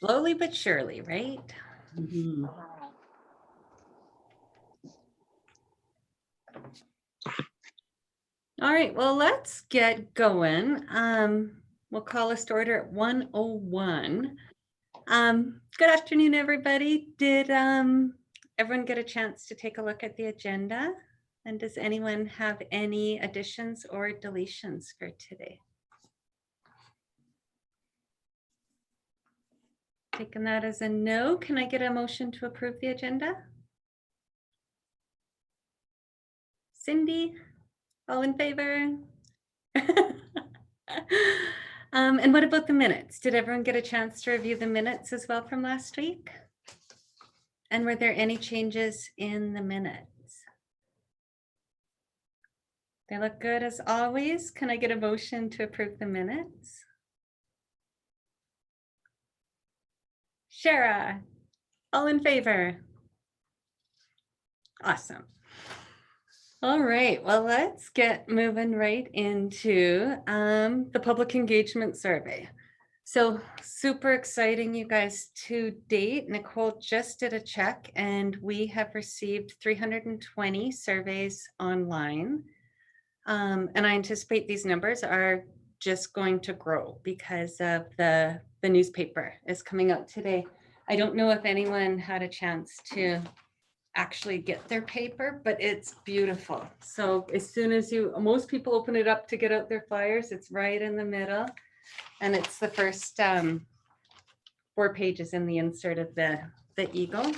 Slowly but surely, right? Mhm. All right, well, let's get going. We'll call us to order at 1:01. Good afternoon, everybody. Did everyone get a chance to take a look at the agenda? And does anyone have any additions or deletions for today? Taking that as a no, can I get a motion to approve the agenda? Cindy, all in favor? And what about the minutes? Did everyone get a chance to review the minutes as well from last week? And were there any changes in the minutes? They look good as always. Can I get a motion to approve the minutes? Shara, all in favor? Awesome. All right, well, let's get moving right into the public engagement survey. So super exciting, you guys. To date, Nicole just did a check and we have received 320 surveys online. And I anticipate these numbers are just going to grow because of the newspaper is coming out today. I don't know if anyone had a chance to actually get their paper, but it's beautiful. So as soon as most people open it up to get out their flyers, it's right in the middle. And it's the first 4 pages in the insert of the Eagle.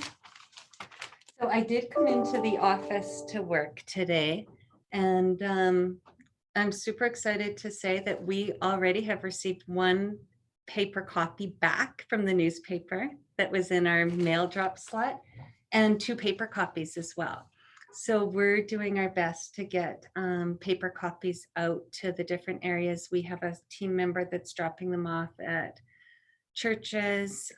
So I did come into the office to work today, and I'm super excited to say that we already have received 1 paper copy back from the newspaper that was in our mail drop slot, and 2 paper copies as well. So we're doing our best to get paper copies out to the different areas. We have a team member that's dropping them off at churches,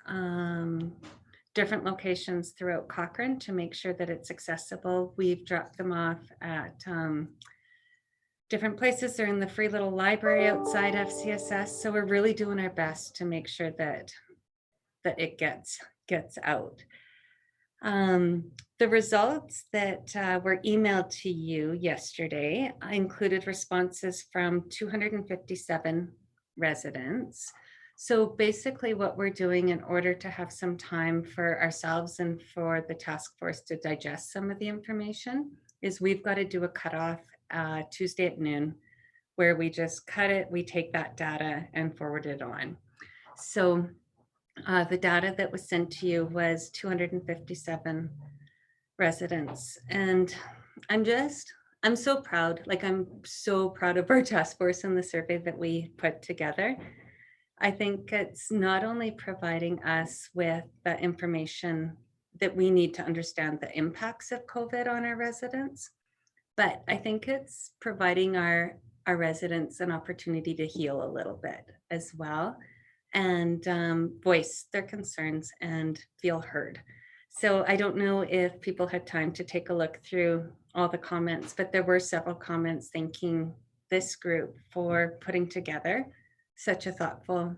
different locations throughout Cochrane to make sure that it's accessible. We've dropped them off at different places. They're in the free little library outside FCSS. So we're really doing our best to make sure that it gets out. The results that were emailed to you yesterday included responses from 257 residents. So basically what we're doing in order to have some time for ourselves and for the task force to digest some of the information is we've got to do a cutoff Tuesday at noon, where we just cut it, we take that data and forward it on. So the data that was sent to you was 257 residents. And I'm so proud. Like, I'm so proud of our task force and the survey that we put together. I think it's not only providing us with the information that we need to understand the impacts of COVID on our residents, but I think it's providing our residents an opportunity to heal a little bit as well, and voice their concerns and feel heard. So I don't know if people had time to take a look through all the comments, but there were several comments thanking this group for putting together such a thoughtful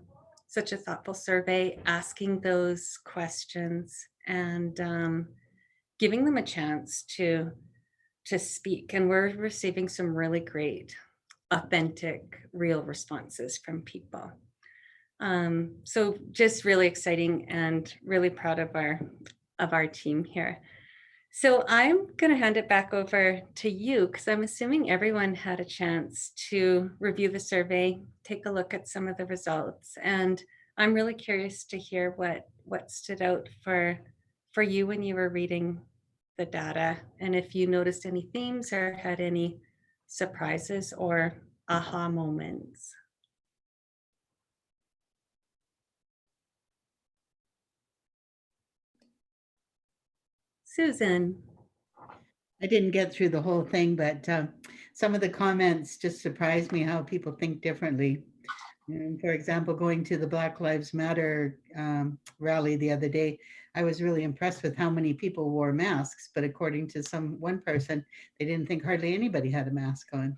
survey, asking those questions, and giving them a chance to speak. And we're receiving some really great, authentic, real responses from people. So just really exciting and really proud of our team here. So I'm going to hand it back over to you, because I'm assuming everyone had a chance to review the survey, take a look at some of the results, and I'm really curious to hear what stood out for you when you were reading the data, and if you noticed any themes or had any surprises or aha moments. Susan. I didn't get through the whole thing, but some of the comments just surprised me how people think differently. And for example, going to the Black Lives Matter rally the other day, I was really impressed with how many people wore masks. But according to one person, they didn't think hardly anybody had a mask on.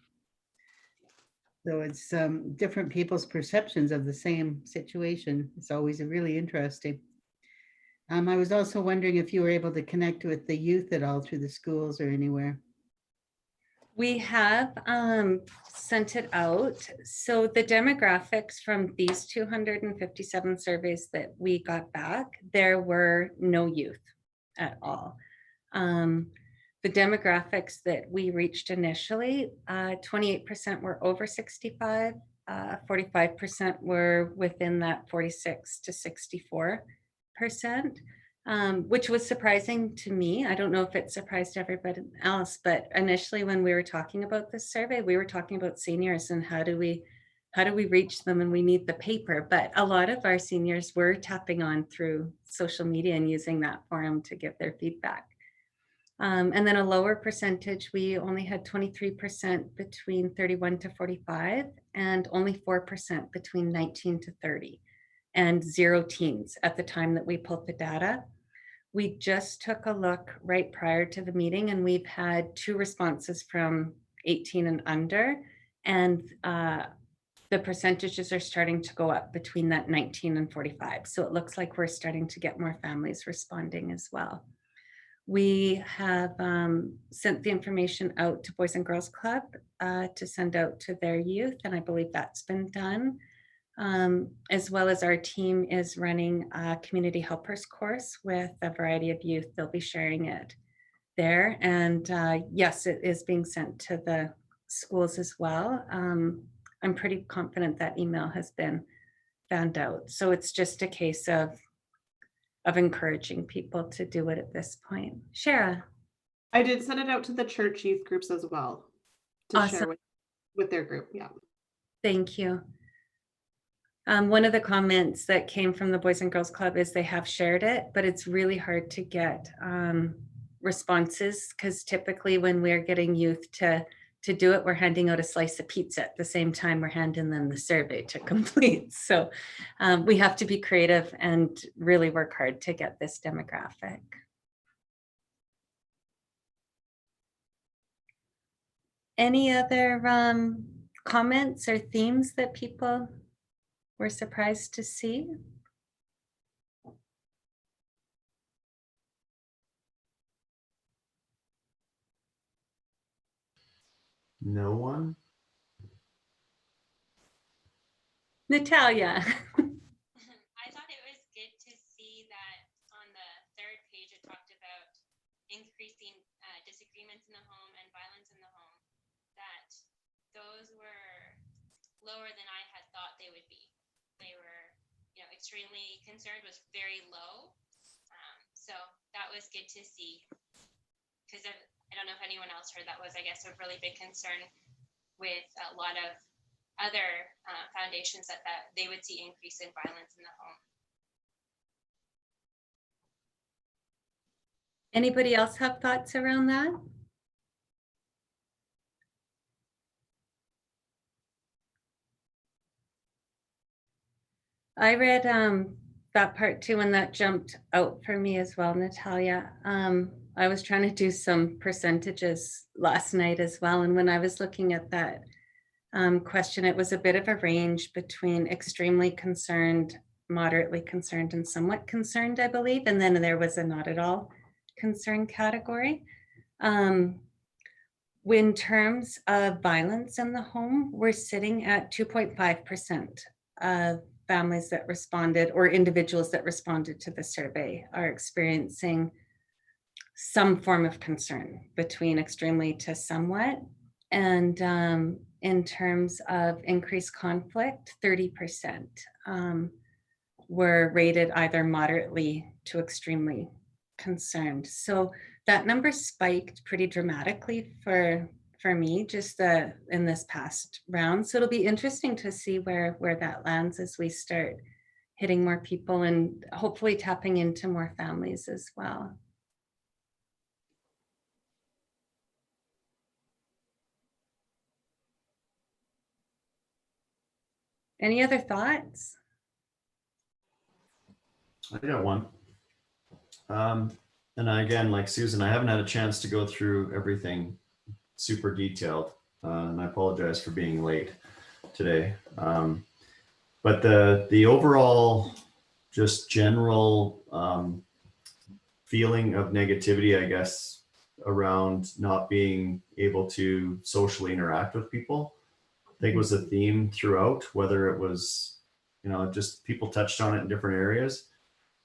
So it's different people's perceptions of the same situation. It's always really interesting. I was also wondering if you were able to connect with the youth at all through the schools or anywhere. We have sent it out. So the demographics from these 257 surveys that we got back, there were no youth at all. The demographics that we reached initially, 28% were over 65, 45% were within that 46 to 64%. Which was surprising to me. I don't know if it surprised everybody else, but initially when we were talking about this survey, we were talking about seniors and how do we reach them, and we need the paper. But a lot of our seniors were tapping on through social media and using that forum to give their feedback. And then a lower percentage, we only had 23% between 31 to 45 and only 4% between 19 to 30, and 0 teens at the time that we pulled the data. We just took a look right prior to the meeting, and we've had 2 responses from 18 and under, and the percentages are starting to go up between that 19 and 45. So it looks like we're starting to get more families responding as well. We have sent the information out to Boys and Girls Club to send out to their youth, and I believe that's been done. As well as our team is running a community helpers course with a variety of youth. They'll be sharing it there. And yes, it is being sent to the schools as well. I'm pretty confident that email has been found out. So it's just a case of encouraging people to do it at this point. Shara. I did send it out to the church youth groups as well to Awesome. share with their group. Yeah. Thank you. One of the comments that came from the Boys and Girls Club is they have shared it, but it's really hard to get responses, because typically when we're getting youth to do it, we're handing out a slice of pizza at the same time we're handing them the survey to complete. So we have to be creative and really work hard to get this demographic. Any other comments or themes that people were surprised to see? No one? Natalia. I thought it was good to see that on the 3rd page, it talked about increasing disagreements in the home and violence in the home, that those were lower than I had thought they would be. They were, extremely concerned was very low. So that was good to see, because I don't know if anyone else heard, that was, I guess, a really big concern with a lot of other foundations, that they would see increase in violence in the home. Anybody else have thoughts around that? I read that part too, and that jumped out for me as well, Natalia. I was trying to do some percentages last night as well, and when I was looking at that question, it was a bit of a range between extremely concerned, moderately concerned, and somewhat concerned, I believe, and then there was a not at all concerned category. In terms of violence in the home, we're sitting at 2.5% of families that responded, or individuals that responded to the survey, are experiencing some form of concern, between extremely to somewhat. And in terms of increased conflict, 30% were rated either moderately to extremely concerned. So that number spiked pretty dramatically for me, just in this past round. So it'll be interesting to see where that lands as we start hitting more people and hopefully tapping into more families as well. Any other thoughts? I got one. And again, like Susan, I haven't had a chance to go through everything super detailed, and I apologize for being late. today. But the overall, just general feeling of negativity, I guess, around not being able to socially interact with people, I think was a theme throughout, whether it was, just people touched on it in different areas.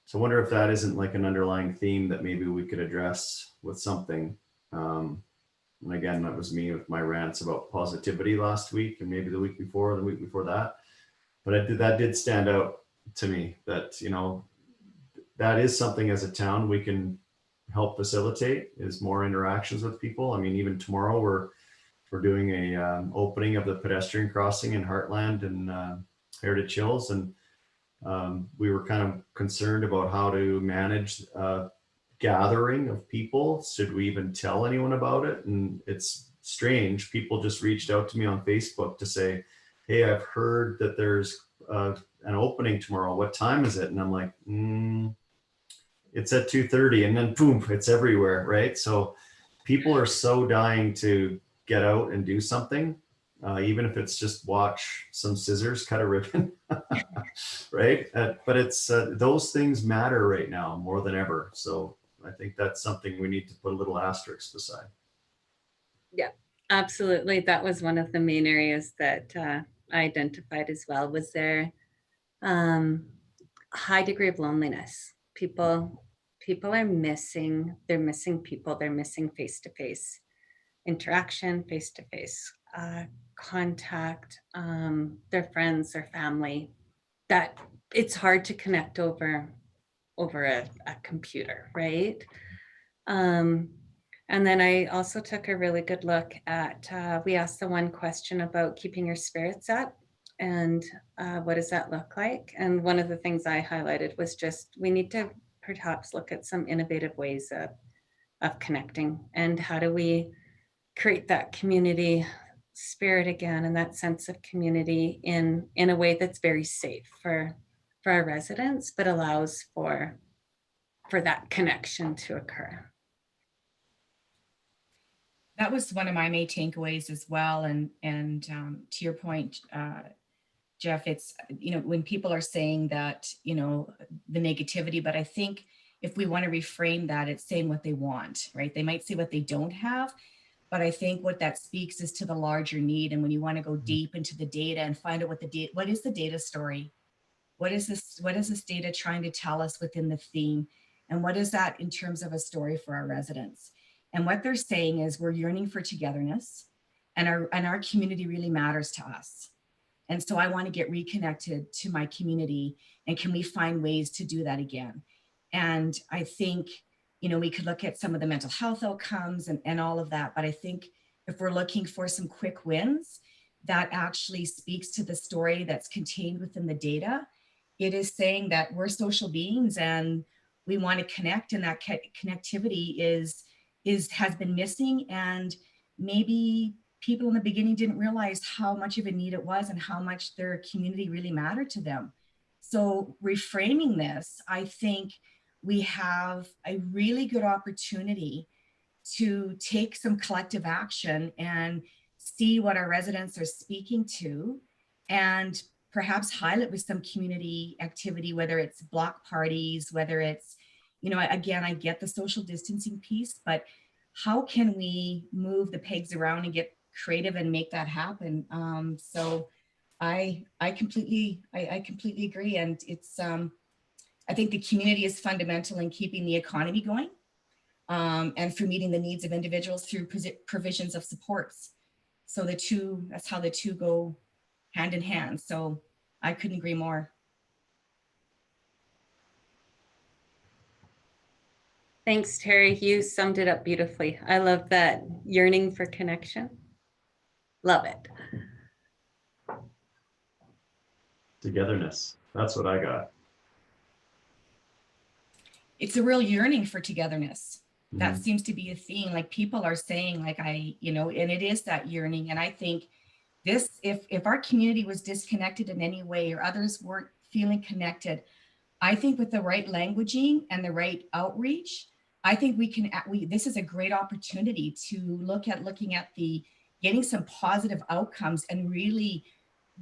So I wonder if that isn't like an underlying theme that maybe we could address with something. And again, that was me with my rants about positivity last week and maybe the week before, the week before that. But that did stand out to me that, that is something as a town we can help facilitate, is more interactions with people. I mean, even tomorrow we're doing a opening of the pedestrian crossing in Heartland and Heritage Hills. And we were kind of concerned about how to manage gathering of people. Should we even tell anyone about it? And it's strange. People just reached out to me on Facebook to say, hey, I've heard that there's an opening tomorrow. What time is it? And I'm like, it's at 2:30, and then boom, it's everywhere, right? So people are so dying to get out and do something, even if it's just watch some scissors cut a ribbon, right? But it's those things matter right now more than ever. So I think that's something we need to put a little asterisk beside. Yeah, absolutely. That was one of the main areas that I identified as well. Was there high degree of loneliness? People are missing. They're missing people. They're missing face-to-face interaction, face-to-face contact. Their friends, their family. That it's hard to connect over a computer, right? And then I also took a really good look at, we asked the one question about keeping your spirits up and what does that look like? And one of the things I highlighted was just, we need to perhaps look at some innovative ways of connecting, and how do we create that community spirit again and that sense of community in a way that's very safe for our residents, but allows for that connection to occur. That was one of my main takeaways as well. And to your point, Jeff, it's, when people are saying that, the negativity, but I think if we want to reframe that, it's saying what they want, right? They might say what they don't have, but I think what that speaks is to the larger need. And when you want to go deep into the data and find out what is the data story? What is this data trying to tell us within the theme? And what is that in terms of a story for our residents? And what they're saying is we're yearning for togetherness, and our community really matters to us. And so I want to get reconnected to my community, and can we find ways to do that again? And I think, we could look at some of the mental health outcomes and all of that. But I think if we're looking for some quick wins, that actually speaks to the story that's contained within the data. It is saying that we're social beings and we want to connect, and that connectivity has been missing, and maybe people in the beginning didn't realize how much of a need it was and how much their community really mattered to them. So reframing this, I think we have a really good opportunity to take some collective action and see what our residents are speaking to, and perhaps highlight with some community activity, whether it's block parties, whether it's, again, I get the social distancing piece, but how can we move the pegs around and get creative and make that happen? So I completely agree. And it's, I think the community is fundamental in keeping the economy going, and for meeting the needs of individuals through provisions of supports. So that's how the two go hand in hand. So I couldn't agree more. Thanks, Terry. You summed it up beautifully. I love that yearning for connection. Love it. Togetherness. That's what I got. It's a real yearning for togetherness. Mm-hmm. That seems to be a theme. Like people are saying, like, and it is that yearning. And I think this, if our community was disconnected in any way, or others weren't feeling connected, I think with the right languaging and the right outreach, I think this is a great opportunity to looking at getting some positive outcomes and really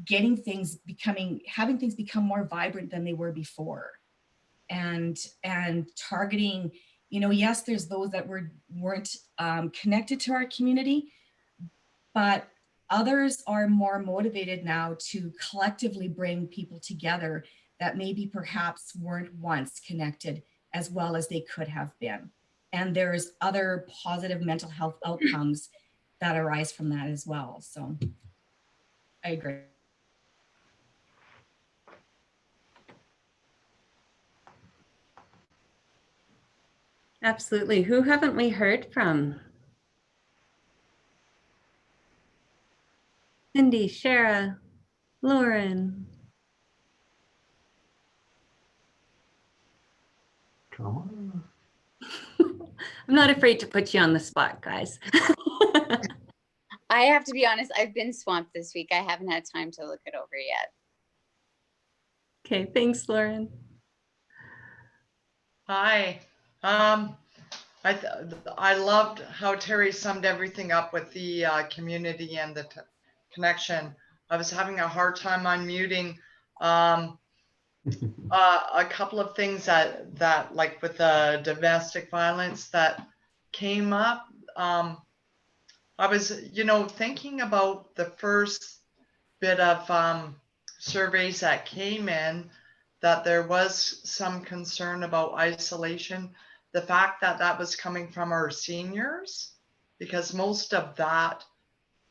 having things become more vibrant than they were before, and targeting, yes, there's those that weren't connected to our community, but others are more motivated now to collectively bring people together that maybe perhaps weren't once connected as well as they could have been. And there's other positive mental health outcomes that arise from that as well. So I agree. Absolutely. Who haven't we heard from? Cindy, Shara, Lauren. Come on. I'm not afraid to put you on the spot, guys. I have to be honest, I've been swamped this week. I haven't had time to look it over yet. Okay, thanks, Lauren. Hi. I loved how Terry summed everything up with the community and the connection. I was having a hard time unmuting. A couple of things that like with the domestic violence that came up. I was, thinking about the first bit of surveys that came in, that there was some concern about isolation. The fact that that was coming from our seniors, because most of that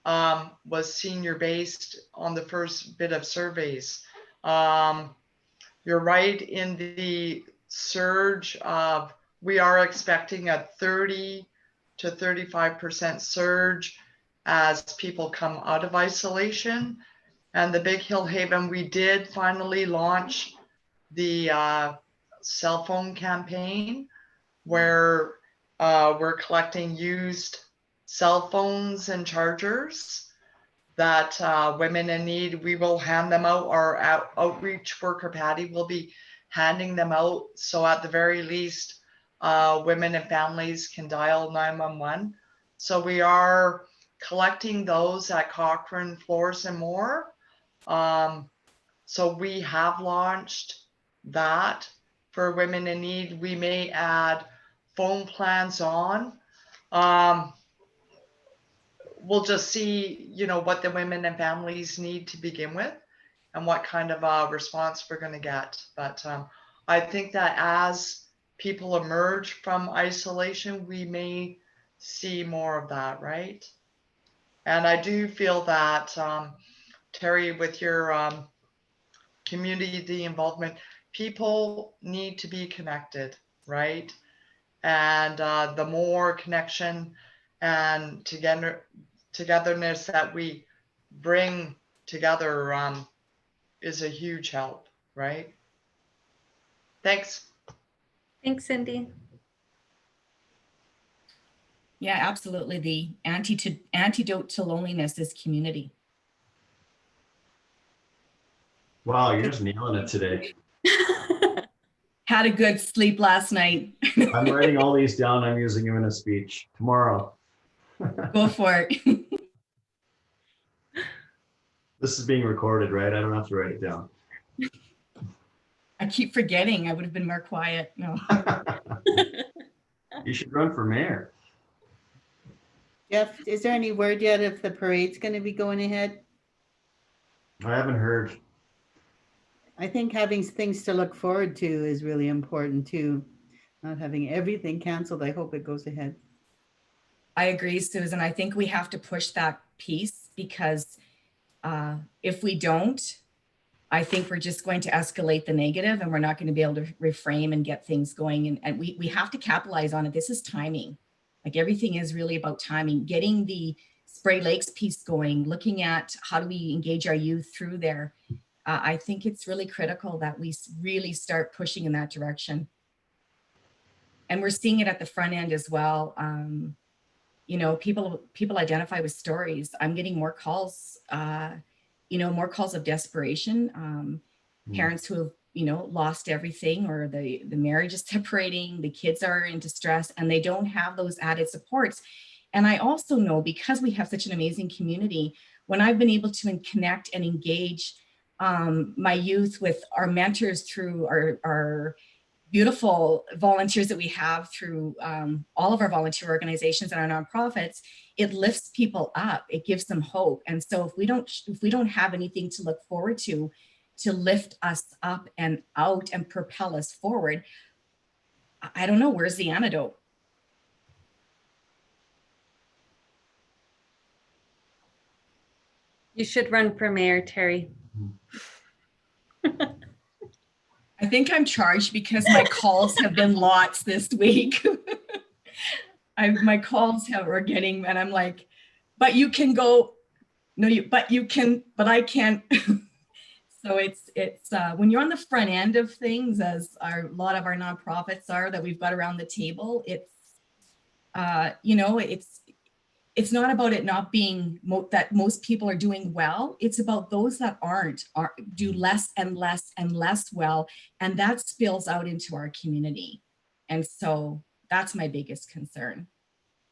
was senior based on the first bit of surveys. You're right in the surge of, we are expecting a 30 to 35% surge as people come out of isolation. And the Big Hill Haven, we did finally launch the cell phone campaign, where we're collecting used cell phones and chargers that women in need, we will hand them out. Our outreach worker, Patty, will be handing them out. So at the very least, women and families can dial 911. So we are collecting those at Cochrane, Floors and More. So we have launched that for women in need. We may add phone plans on. We'll just see, what the women and families need to begin with and what kind of response we're going to get. But I think that as people emerge from isolation, we may see more of that, right? And I do feel that, Terry, with your community involvement, people need to be connected, right? And the more connection and togetherness that we bring together is a huge help, right? Thanks. Thanks, Cindy. Yeah, absolutely. The antidote to loneliness is community. Wow, you're just nailing it today. Had a good sleep last night. I'm writing all these down. I'm using them in a speech tomorrow. Go for it. This is being recorded, right? I don't have to write it down. I keep forgetting. I would have been more quiet. No. You should run for mayor. Jeff, is there any word yet if the parade's going to be going ahead? I haven't heard. I think having things to look forward to is really important too. Not having everything canceled. I hope it goes ahead. I agree, Susan. I think we have to push that piece, because if we don't, I think we're just going to escalate the negative, and we're not going to be able to reframe and get things going. And we have to capitalize on it. This is timing. Like, everything is really about timing. Getting the Spray Lakes piece going, looking at how do we engage our youth through there. I think it's really critical that we really start pushing in that direction. And we're seeing it at the front end as well. People identify with stories. I'm getting more calls, more calls of desperation. Parents who have, lost everything, or the marriage is separating, the kids are in distress, and they don't have those added supports. And I also know, because we have such an amazing community, when I've been able to connect and engage my youth with our mentors through our beautiful volunteers that we have through all of our volunteer organizations and our nonprofits, it lifts people up. It gives them hope. And so if we don't have anything to look forward to lift us up and out and propel us forward, I don't know, where's the antidote? You should run for mayor, Terry. I think I'm charged because my calls have been lots this week. My calls are getting, and I'm like, but you can go, no, but I can't. So it's when you're on the front end of things, as a lot of our nonprofits are that we've got around the table, it's, it's not about it not being that most people are doing well. It's about those that aren't do less and less and less well. And that spills out into our community. And so that's my biggest concern.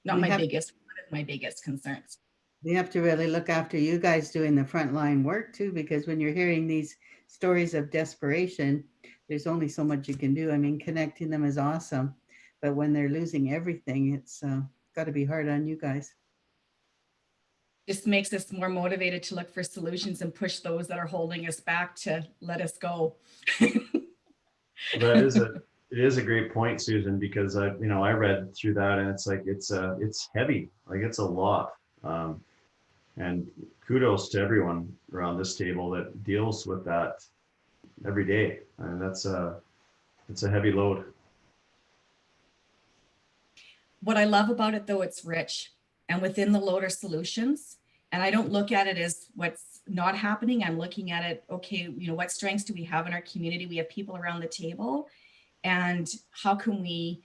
Not my biggest, one of my biggest concerns. We have to really look after you guys doing the frontline work too, because when you're hearing these stories of desperation, there's only so much you can do. I mean, connecting them is awesome, but when they're losing everything, it's got to be hard on you guys. Just makes us more motivated to look for solutions and push those that are holding us back to let us go. It is a great point, Susan, because I read through that and it's like, it's heavy, like it's a lot. And kudos to everyone around this table that deals with that every day. And it's a heavy load. What I love about it though, it's rich, and within the load are solutions. And I don't look at it as what's not happening. I'm looking at it, okay, what strengths do we have in our community? We have people around the table, and how can we,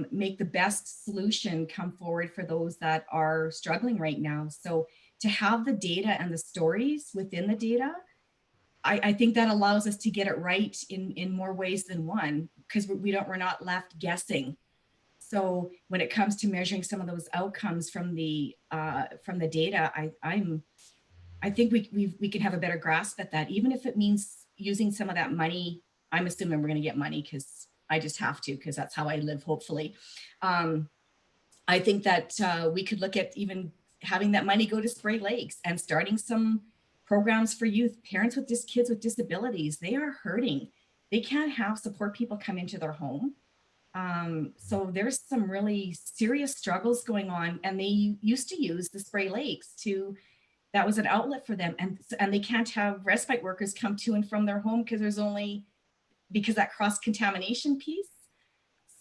make the best solution come forward for those that are struggling right now? So to have the data and the stories within the data, I think that allows us to get it right in more ways than one, because we're not left guessing. So when it comes to measuring some of those outcomes from the data, I think we can have a better grasp at that, even if it means using some of that money. I'm assuming we're going to get money because I just have to, because that's how I live, hopefully. I think that we could look at even having that money go to Spray Lakes and starting some programs for youth, parents with kids with disabilities. They are hurting. They can't have support people come into their home. So there's some really serious struggles going on, and they used to use the Spray Lakes that was an outlet for them. And they can't have respite workers come to and from their home because that cross-contamination piece.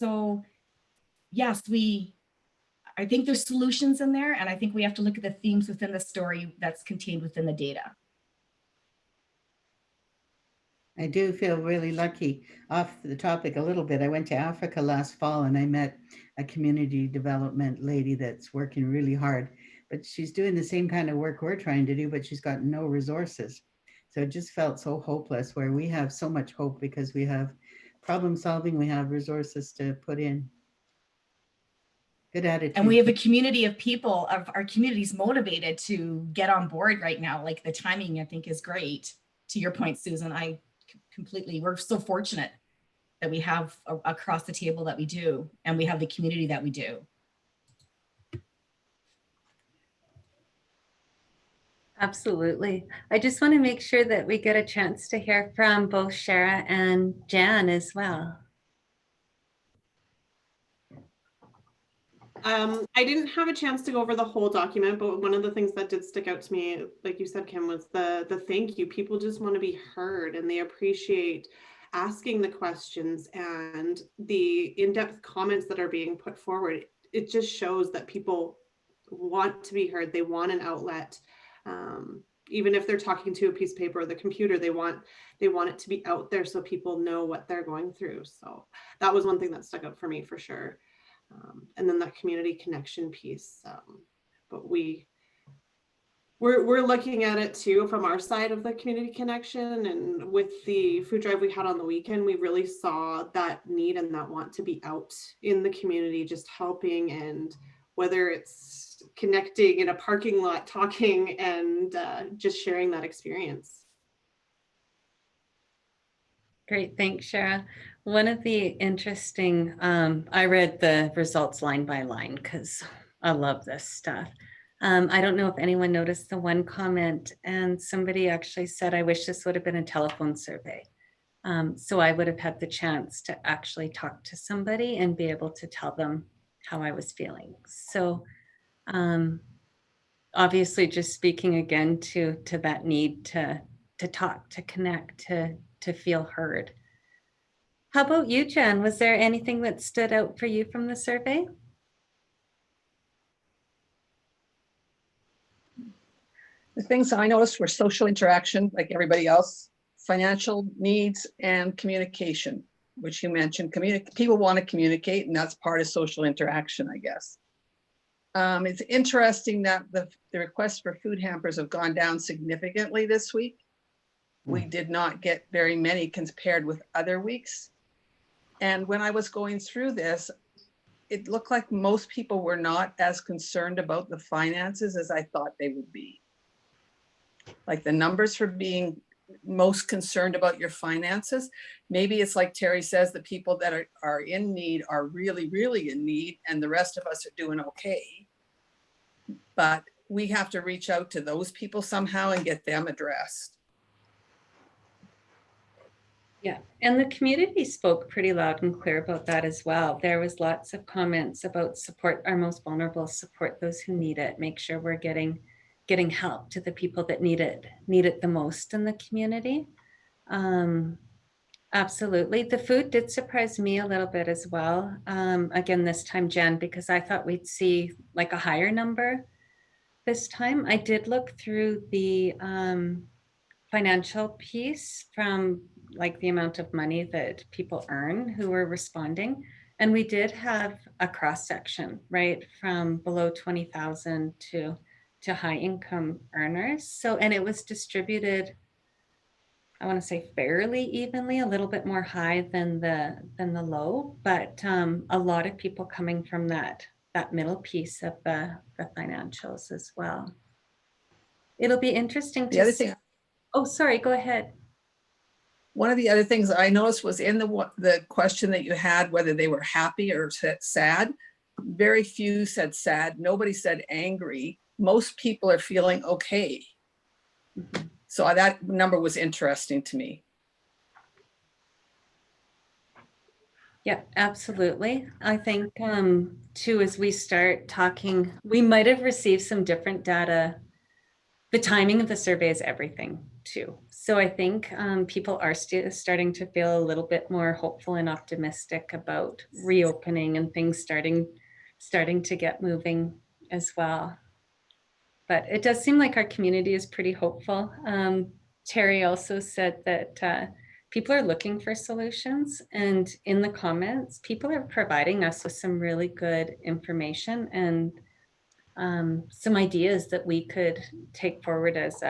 So yes, I think there's solutions in there, and I think we have to look at the themes within the story that's contained within the data. I do feel really lucky. Off the topic a little bit, I went to Africa last fall and I met a community development lady that's working really hard, but she's doing the same kind of work we're trying to do, but she's got no resources. So it just felt so hopeless, where we have so much hope because we have problem solving, we have resources to put in. Good attitude. And we have a community of people, of our communities motivated to get on board right now. Like the timing, I think, is great. To your point, Susan, we're so fortunate that we have across the table that we do, and we have the community that we do. Absolutely. I just want to make sure that we get a chance to hear from both Shara and Jan as well. I didn't have a chance to go over the whole document, but one of the things that did stick out to me, like you said, Kim, was the thank you. People just want to be heard, and they appreciate asking the questions and the in-depth comments that are being put forward. It just shows that people want to be heard. They want an outlet. Even if they're talking to a piece of paper or the computer, they want it to be out there so people know what they're going through. So that was one thing that stuck out for me for sure. And then that community connection piece. But we're looking at it too from our side of the community connection, and with the food drive we had on the weekend, we really saw that need and that want to be out in the community, just helping. And whether it's connecting in a parking lot, talking and just sharing that experience. Great, thanks, Shara. One of the interesting, I read the results line by line because I love this stuff. I don't know if anyone noticed the one comment, and somebody actually said, I wish this would have been a telephone survey. So I would have had the chance to actually talk to somebody and be able to tell them how I was feeling. So obviously just speaking again to that need to talk, to connect, to feel heard. How about you, Jen? Was there anything that stood out for you from the survey? The things I noticed were social interaction, like everybody else, financial needs, and communication, which you mentioned. People want to communicate, and that's part of social interaction, I guess. It's interesting that the requests for food hampers have gone down significantly this week. We did not get very many compared with other weeks. And when I was going through this, it looked like most people were not as concerned about the finances as I thought they would be. Like the numbers for being most concerned about your finances, maybe it's like Terry says, the people that are in need are really, really in need, and the rest of us are doing okay. But we have to reach out to those people somehow and get them addressed. Yeah, and the community spoke pretty loud and clear about that as well. There was lots of comments about support our most vulnerable, support those who need it, make sure we're getting help to the people that need it the most in the community. Absolutely. The food did surprise me a little bit as well. Again, this time, Jen, because I thought we'd see like a higher number this time. I did look through the financial piece from like the amount of money that people earn who were responding. And we did have a cross section, right? From below 20,000 to high income earners. So, and it was distributed, I want to say fairly evenly, a little bit more high than the low, but a lot of people coming from that middle piece of the financials as well. It'll be interesting to The other thing, oh, sorry, go ahead. one of the other things I noticed was in the question that you had, whether they were happy or sad, very few said sad. Nobody said angry. Most people are feeling okay. So that number was interesting to me. Yeah, absolutely. I think too, as we start talking, we might have received some different data. The timing of the survey is everything too. So I think people are starting to feel a little bit more hopeful and optimistic about reopening and things starting to get moving as well. But it does seem like our community is pretty hopeful. Terry also said that people are looking for solutions, and in the comments, people are providing us with some really good information and some ideas that we could take forward as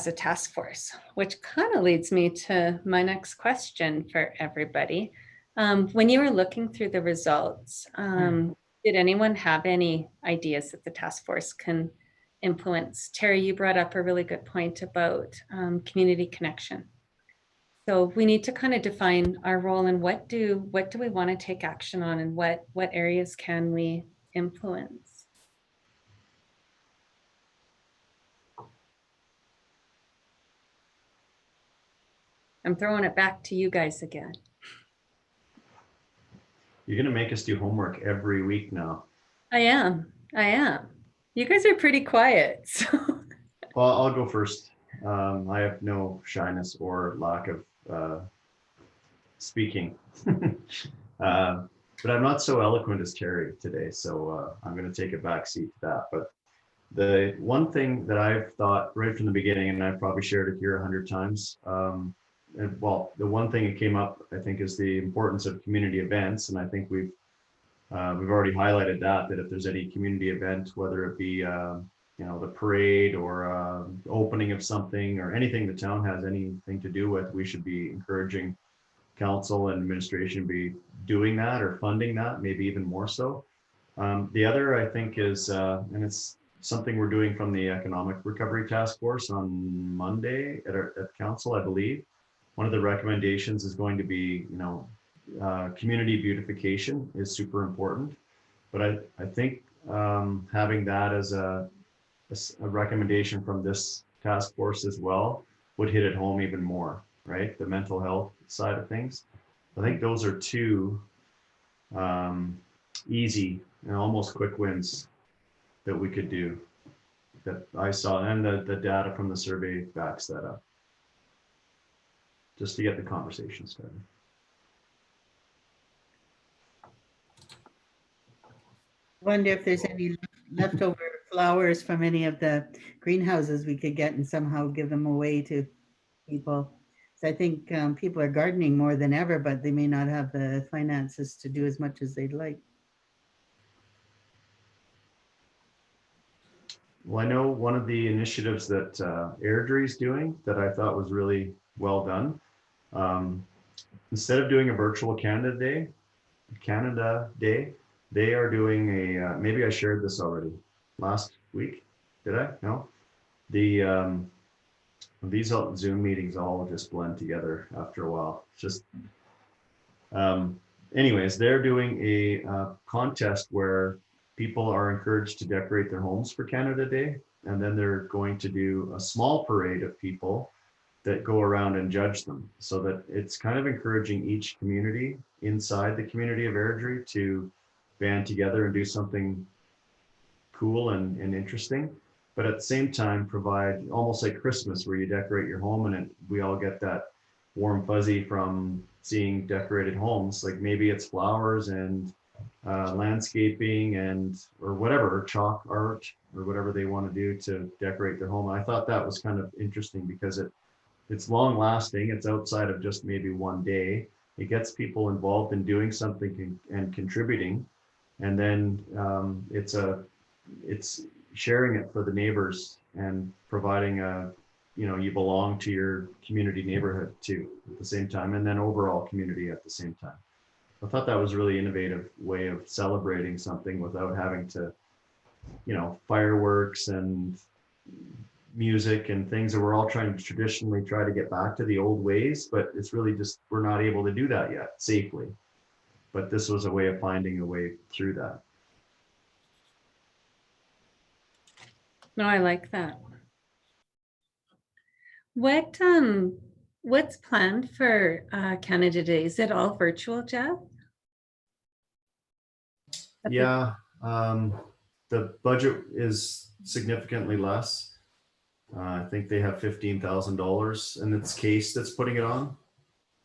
a task force, which kind of leads me to my next question for everybody. When you were looking through the results, did anyone have any ideas that the task force can influence? Terry, you brought up a really good point about community connection. So we need to kind of define our role and what do we want to take action on, and what areas can we influence? I'm throwing it back to you guys again. You're going to make us do homework every week now. I am. You guys are pretty quiet. So. Well, I'll go first. I have no shyness or lack of speaking. But I'm not so eloquent as Terry today, so I'm going to take a back seat to that. But the one thing that I've thought right from the beginning, and I've probably shared it here 100 times, well, the one thing that came up, I think, is the importance of community events. And I think we've already highlighted that if there's any community event, whether it be, the parade or opening of something or anything the town has anything to do with, we should be encouraging council and administration be doing that or funding that, maybe even more so. The other, I think, is, and it's something we're doing from the Economic Recovery Task Force on Monday at council, I believe. One of the recommendations is going to be, community beautification is super important. But I think having that as a recommendation from this task force as well would hit it home even more, right? The mental health side of things. I think those are two easy and almost quick wins that we could do that I saw, and the data from the survey backs that up, just to get the conversation started. Wonder if there's any leftover flowers from any of the greenhouses we could get and somehow give them away to people. So I think people are gardening more than ever, but they may not have the finances to do as much as they'd like. Well, I know one of the initiatives that Airdrie is doing that I thought was really well done. Instead of doing a virtual Canada Day, they are doing a, maybe I shared this already last week. Did I? No. These Zoom meetings all just blend together after a while. It's just, anyways, they're doing a contest where people are encouraged to decorate their homes for Canada Day. And then they're going to do a small parade of people that go around and judge them, so that it's kind of encouraging each community inside the community of Airdrie to band together and do something cool and interesting, but at the same time provide almost like Christmas, where you decorate your home and we all get that warm fuzzy from seeing decorated homes. Like maybe it's flowers and landscaping or whatever, chalk art or whatever they want to do to decorate their home. And I thought that was kind of interesting because it's long lasting. It's outside of just maybe one day. It gets people involved in doing something and contributing. And then it's sharing it for the neighbors and providing you belong to your community neighborhood too at the same time, and then overall community at the same time. I thought that was a really innovative way of celebrating something without having to, fireworks and music and things that we're all trying to traditionally try to get back to the old ways, but it's really just, we're not able to do that yet safely. But this was a way of finding a way through that. No, I like that. What's planned for Canada Day? Is it all virtual, Jeff? Yeah, the budget is significantly less. I think they have $15,000, and it's Case that's putting it on.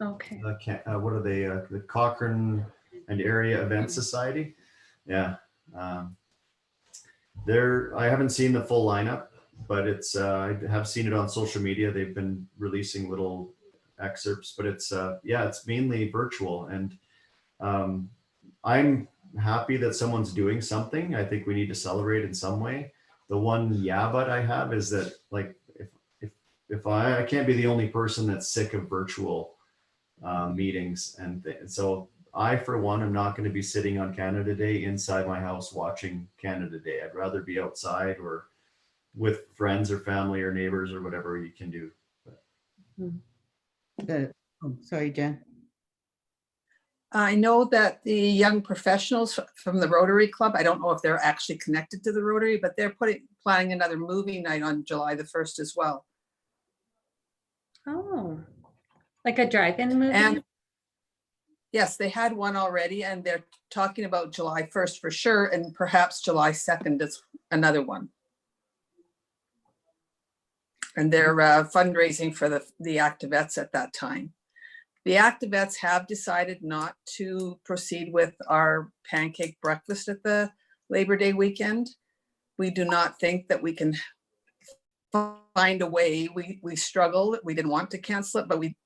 Okay. What are they? The Cochrane and Area Event Society. Yeah. I haven't seen the full lineup, but I have seen it on social media. They've been releasing little excerpts, but it's mainly virtual. And I'm happy that someone's doing something. I think we need to celebrate in some way. The one but I have is that, like, if I can't be the only person that's sick of virtual meetings, and so I, for one, am not going to be sitting on Canada Day inside my house watching Canada Day. I'd rather be outside or with friends or family or neighbors or whatever you can do. Sorry, Jen. I know that the young professionals from the Rotary Club, I don't know if they're actually connected to the Rotary, but they're planning another movie night on July the 1st as well. Oh, like a drive-in movie? And yes, they had one already, and they're talking about July 1st for sure, and perhaps July 2nd is another one. And they're fundraising for the Activettes at that time. The Activettes have decided not to proceed with our pancake breakfast at the Labor Day weekend. We do not think that we can find a way. We struggled. We didn't want to cancel it, but we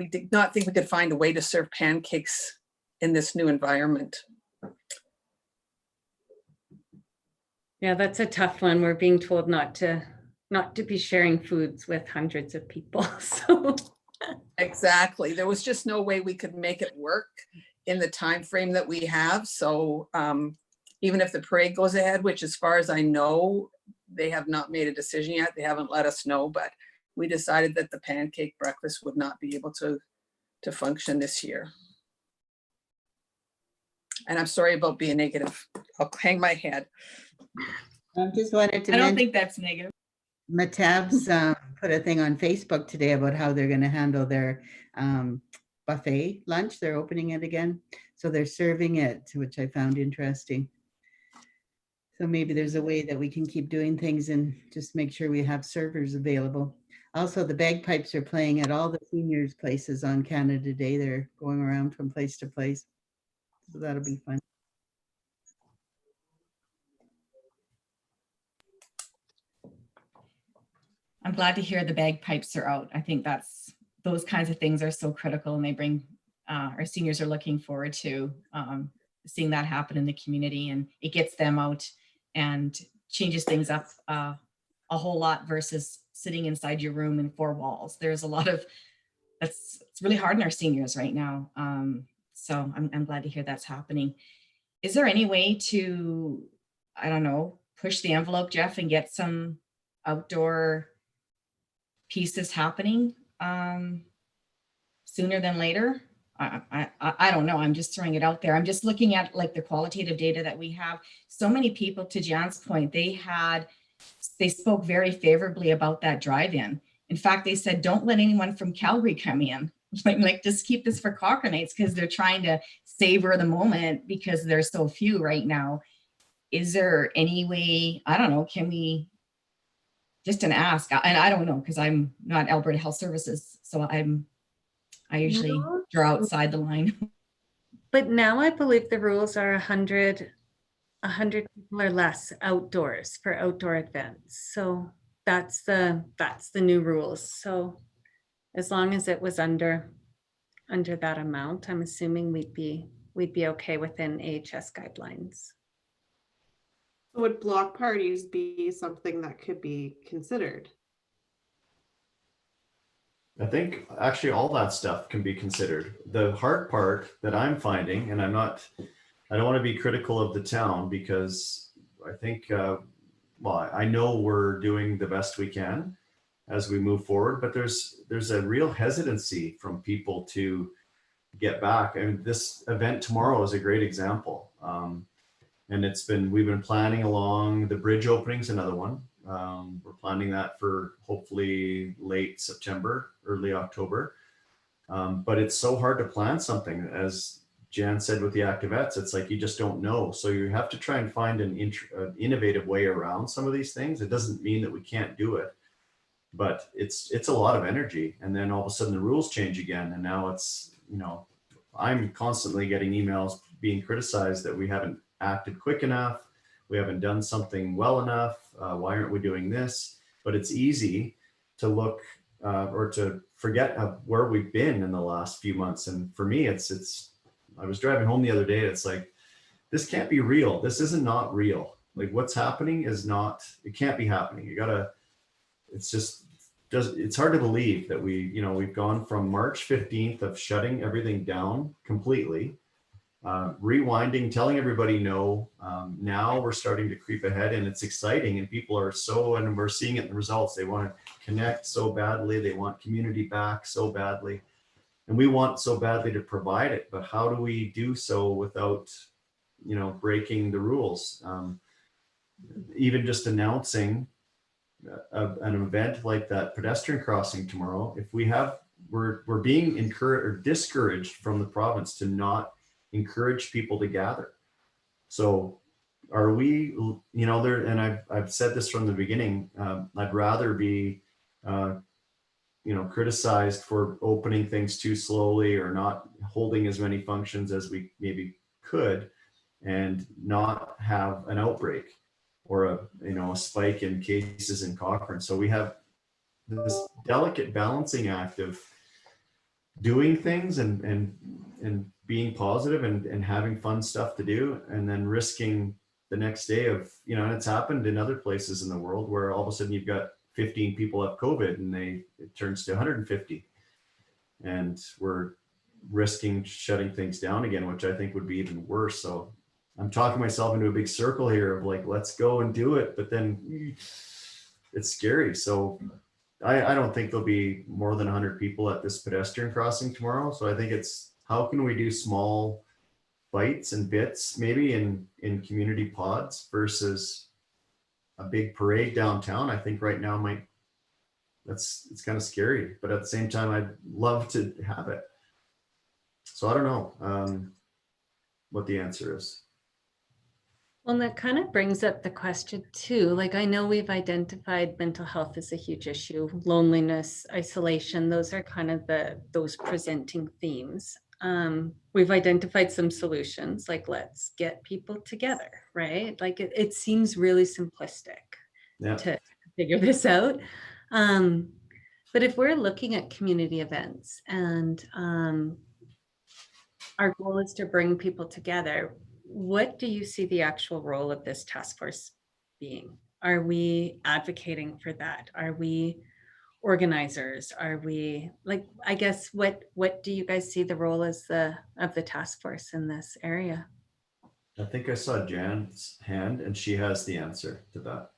did not think we could find a way to serve pancakes in this new environment. Yeah, that's a tough one. We're being told not to be sharing foods with hundreds of people. So exactly. There was just no way we could make it work in the time frame that we have. So even if the parade goes ahead, which as far as I know, they have not made a decision yet. They haven't let us know, but we decided that the pancake breakfast would not be able to function this year. And I'm sorry about being negative. I'll hang my head. I just wanted to I don't mention, think that's negative. Matab's put a thing on Facebook today about how they're going to handle their buffet lunch. They're opening it again. So they're serving it, which I found interesting. So maybe there's a way that we can keep doing things and just make sure we have servers available. Also, the bagpipes are playing at all the seniors' places on Canada Day. They're going around from place to place. So that'll be fun. I'm glad to hear the bagpipes are out. I think those kinds of things are so critical, and they bring our seniors are looking forward to seeing that happen in the community, and it gets them out and changes things up a whole lot versus sitting inside your room in four walls. There's a lot of it's really hard on our seniors right now. So I'm glad to hear that's happening. Is there any way to, I don't know, push the envelope, Jeff, and get some outdoor pieces happening sooner than later? I don't know. I'm just throwing it out there. I'm just looking at like the qualitative data that we have. So many people, to Jan's point, they spoke very favorably about that drive-in. In fact, they said, don't let anyone from Calgary come in. Like just keep this for Cochranites, because they're trying to savor the moment because there's so few right now. Is there any way, I don't know, can we, just an ask, and I don't know, because I'm not Alberta Health Services, so I usually draw outside the line. But now I believe the rules are 100 people or less outdoors for outdoor events. So that's the new rules. So as long as it was under that amount, I'm assuming we'd be okay within AHS guidelines. Would block parties be something that could be considered? I think actually all that stuff can be considered. The hard part that I'm finding, and I don't want to be critical of the town, because I think, well, I know we're doing the best we can as we move forward, but there's a real hesitancy from people to get back. I mean, this event tomorrow is a great example. And we've been planning along. The bridge opening's another one. We're planning that for hopefully late September, early October. But it's so hard to plan something. As Jan said with the Activettes, it's like you just don't know. So you have to try and find an innovative way around some of these things. It doesn't mean that we can't do it, but it's a lot of energy. And then all of a sudden the rules change again. And now it's, I'm constantly getting emails being criticized that we haven't acted quick enough. We haven't done something well enough. Why aren't we doing this? But it's easy to look or to forget where we've been in the last few months. And for me, I was driving home the other day. It's like, this can't be real. This isn't not real. Like what's happening is not, it can't be happening. It's hard to believe that we've gone from March 15th of shutting everything down completely, rewinding, telling everybody no. Now we're starting to creep ahead, and it's exciting, and people are and we're seeing it in the results. They want to connect so badly. They want community back so badly, and we want so badly to provide it. But how do we do so without, breaking the rules? Even just announcing an event like that pedestrian crossing tomorrow, if we're being encouraged or discouraged from the province to not encourage people to gather. So are we, and I've said this from the beginning, I'd rather be, criticized for opening things too slowly or not holding as many functions as we maybe could, and not have an outbreak or a spike in cases in Cochrane. So we have this delicate balancing act of doing things and being positive and having fun stuff to do, and then risking the next day of, and it's happened in other places in the world where all of a sudden you've got 15 people have COVID and it turns to 150, and we're risking shutting things down again, which I think would be even worse. So I'm talking myself into a big circle here of like, let's go and do it. But then it's scary. So I don't think there'll be more than 100 people at this pedestrian crossing tomorrow. So I think it's, how can we do small bites and bits, maybe in community pods versus a big parade downtown? I think right now it's kind of scary, but at the same time, I'd love to have it. So I don't know what the answer is. Well, and that kind of brings up the question too. Like, I know we've identified mental health as a huge issue, loneliness, isolation. Those are kind of those presenting themes. We've identified some solutions, like let's get people together, right? Like it seems really simplistic Yeah. to figure this out. But if we're looking at community events and our goal is to bring people together, what do you see the actual role of this task force being? Are we advocating for that? Are we organizers? Are we like, I guess, what do you guys see the role as of the task force in this area? I think I saw Jan's hand and she has the answer to that.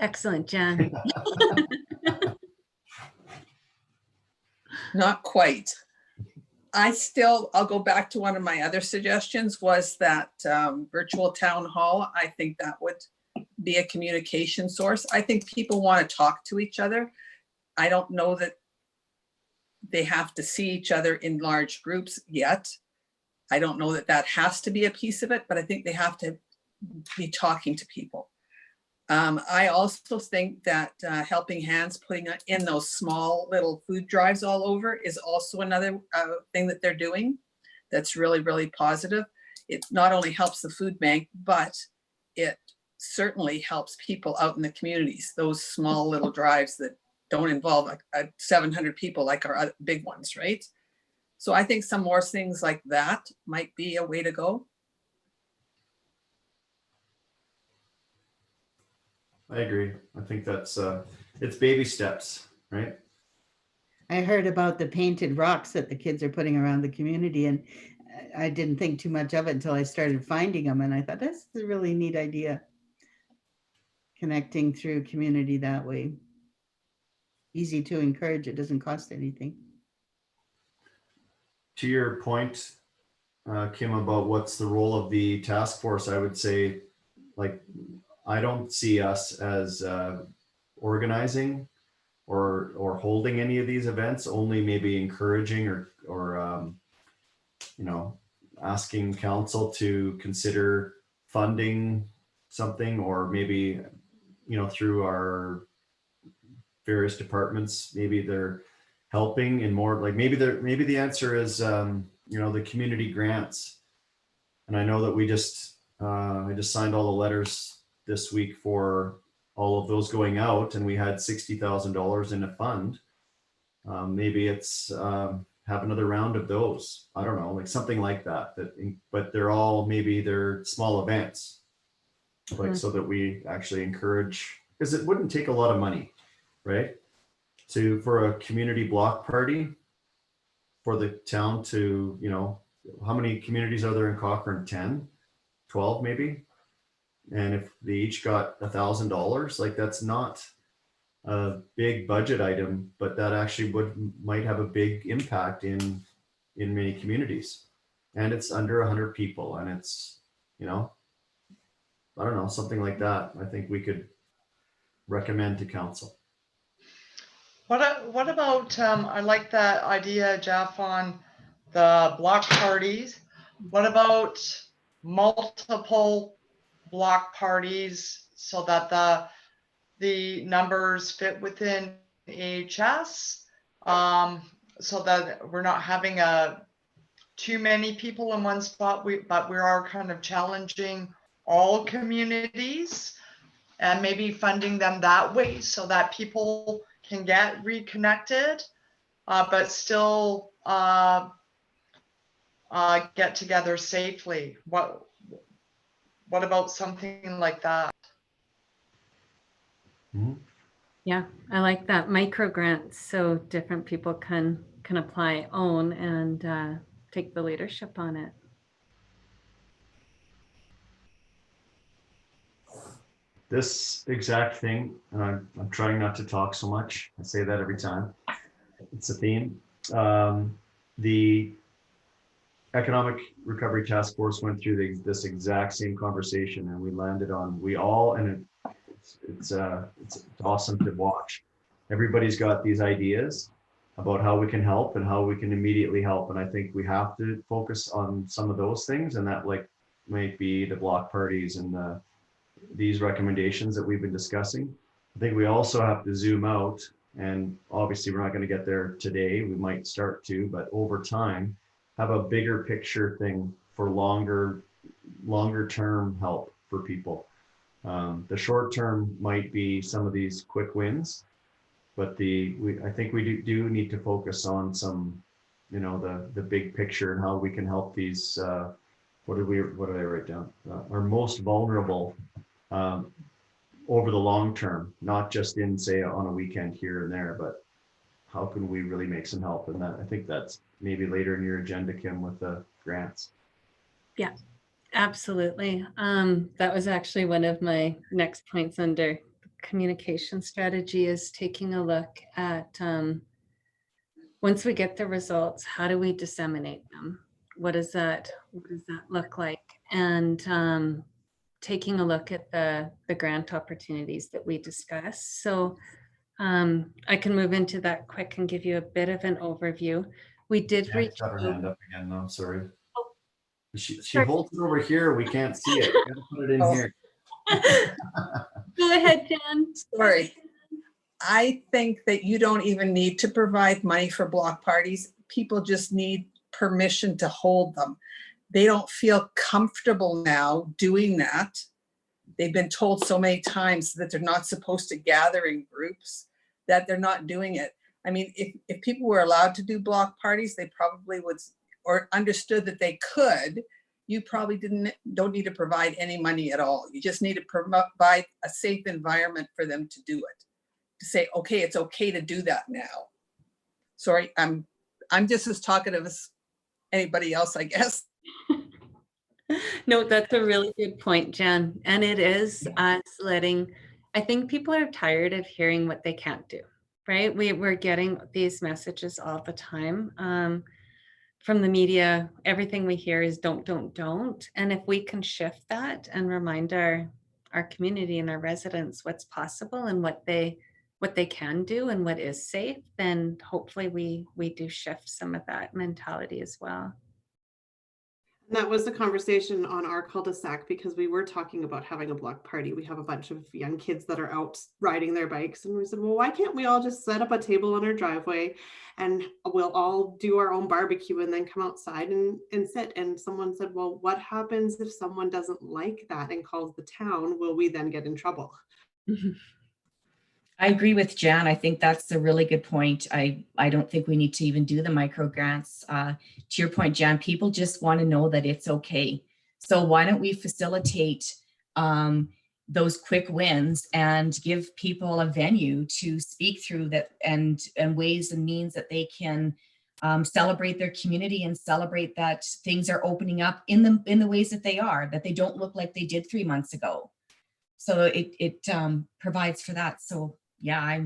Excellent, Jan. Not quite. I'll go back to one of my other suggestions was that virtual town hall. I think that would be a communication source. I think people want to talk to each other. I don't know that they have to see each other in large groups yet. I don't know that that has to be a piece of it, but I think they have to be talking to people. I also think that Helping Hands putting in those small little food drives all over is also another thing that they're doing that's really, really positive. It not only helps the food bank, but it certainly helps people out in the communities, those small little drives that don't involve 700 people like our other big ones, right? So I think some more things like that might be a way to go. I agree. I think that's it's baby steps, right? I heard about the painted rocks that the kids are putting around the community, and I didn't think too much of it until I started finding them, and I thought that's a really neat idea. Connecting through community that way. Easy to encourage, it doesn't cost anything. To your point, Kim, about what's the role of the task force, I would say, like, I don't see us as organizing or holding any of these events, only maybe encouraging or you know, asking council to consider funding something, or maybe, you know, through our various departments, maybe they're helping in more, like maybe the answer is you know, the community grants. And I know that we just I just signed all the letters this week for all of those going out, and we had $60,000 in a fund. Maybe it's have another round of those. I don't know, like something like that. But they're all, maybe they're small events, like so that we actually encourage, because it wouldn't take a lot of money, right? For a community block party for the town to, you know, how many communities are there in Cochrane? 10, 12 maybe. And if they each got $1,000, like that's not a big budget item, but that actually might have a big impact in many communities. And it's under 100 people, and it's, you know, I don't know, something like that. I think we could recommend to council. What about, I like that idea, Jeff, on the block parties. What about multiple block parties so that the numbers fit within AHS, so that we're not having too many people in one spot, but we are kind of challenging all communities and maybe funding them that way so that people can get reconnected, but still get together safely. What about something like that? Mm-hmm. Yeah, I like that. Micro grants, so different people can apply, own, and take the leadership on it. this exact thing, and I'm trying not to talk so much. I say that every time. It's a theme. The Economic Recovery Task Force went through this exact same conversation, and we landed on, and it's awesome to watch. Everybody's got these ideas about how we can help and how we can immediately help. And I think we have to focus on some of those things, and that like might be the block parties and these recommendations that we've been discussing. I think we also have to zoom out, and obviously we're not going to get there today. We might start to, but over time, have a bigger picture thing for longer term help for people. The short term might be some of these quick wins, but I think we do need to focus on some, the big picture and how we can help these. What did I write down? Our most vulnerable over the long term, not just in say on a weekend here and there, but how can we really make some help? And that, I think that's maybe later in your agenda, Kim, with the grants. Yeah, absolutely. That was actually one of my next points under communication strategy, is taking a look at once we get the results, how do we disseminate them? What does that look like? And taking a look at the grant opportunities that we discussed. So I can move into that quick and give you a bit of an overview. We did reach Got her out. hand up again, though. Sorry. She Sure. holds it over here. We can't see it. You gotta put it in Oh. here. Go ahead, Jen. Sorry. I think that you don't even need to provide money for block parties. People just need permission to hold them. They don't feel comfortable now doing that. They've been told so many times that they're not supposed to gather in groups, that they're not doing it. I mean, if people were allowed to do block parties, they probably would, or understood that they could. You probably don't need to provide any money at all. You just need to provide a safe environment for them to do it. To say, okay, it's okay to do that now. Sorry, I'm just as talkative as anybody else, I guess. No, that's a really good point, Jen. And it is us I think people are tired of hearing what they can't do, right? We're getting these messages all the time from the media. Everything we hear is don't. And if we can shift that and remind our community and our residents what's possible and what they can do and what is safe, then hopefully we do shift some of that mentality as well. And that was the conversation on our cul-de-sac, because we were talking about having a block party. We have a bunch of young kids that are out riding their bikes, and we said, well, why can't we all just set up a table on our driveway and we'll all do our own barbecue and then come outside and sit? And someone said, well, what happens if someone doesn't like that and calls the town? Will we then get in trouble? I agree with Jan. I think that's a really good point. I don't think we need to even do the micro grants. To your point, Jan, people just want to know that it's okay. So why don't we facilitate those quick wins and give people a venue to speak through that, and ways and means that they can celebrate their community and celebrate that things are opening up in the ways that they don't look like they did 3 months ago. So it provides for that. So yeah,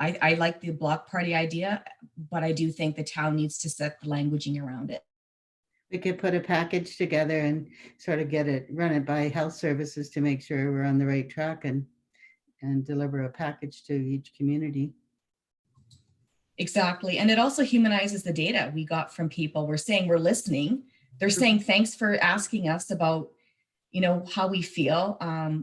I like the block party idea, but I do think the town needs to set the languaging around it. We could put a package together and sort of run it by health services to make sure we're on the right track and deliver a package to each community. Exactly. And it also humanizes the data we got from people. We're saying we're listening. They're saying, thanks for asking us about, how we feel.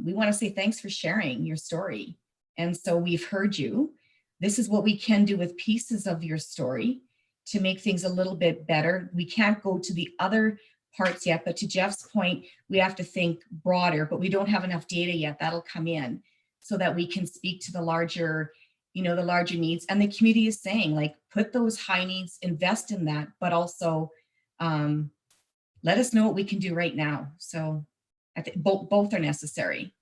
We want to say thanks for sharing your story. And so we've heard you. This is what we can do with pieces of your story to make things a little bit better. We can't go to the other parts yet, but to Jeff's point, we have to think broader, but we don't have enough data yet. That'll come in so that we can speak to the larger, the larger needs. And the community is saying, like, put those high needs, invest in that, but also let us know what we can do right now. So I think both are necessary.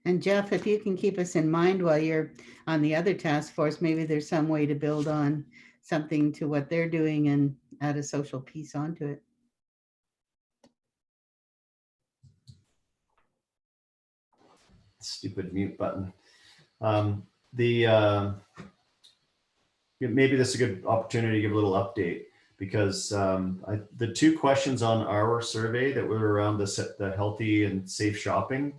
And Jeff, if you can keep us in mind while you're on the other task force, maybe there's some way to build on something to what they're doing and add a social piece onto it. Stupid mute button. Maybe this is a good opportunity to give a little update because the two questions on our survey that were around the healthy and safe shopping,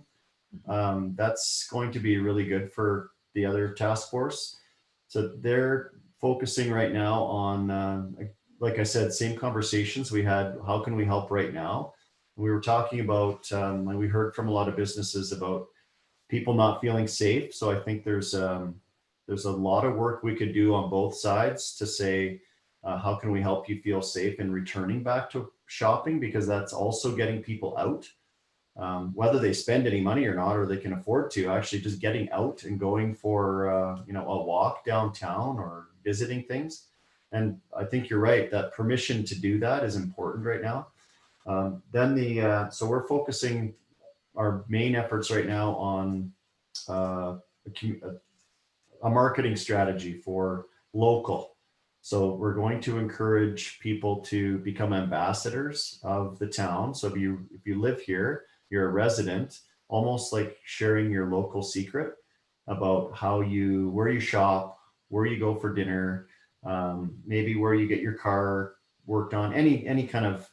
that's going to be really good for the other task force. So they're focusing right now on, like I said, same conversations we had. How can we help right now? We were talking about, and we heard from a lot of businesses about people not feeling safe. So I think there's a lot of work we could do on both sides to say, how can we help you feel safe in returning back to shopping? Because that's also getting people out, whether they spend any money or not, or they can afford to, actually just getting out and going for, a walk downtown or visiting things. And I think you're right, that permission to do that is important right now. So we're focusing our main efforts right now on a marketing strategy for local. So we're going to encourage people to become ambassadors of the town. So if you live here, you're a resident, almost like sharing your local secret about where you shop, where you go for dinner, maybe where you get your car worked on, any kind of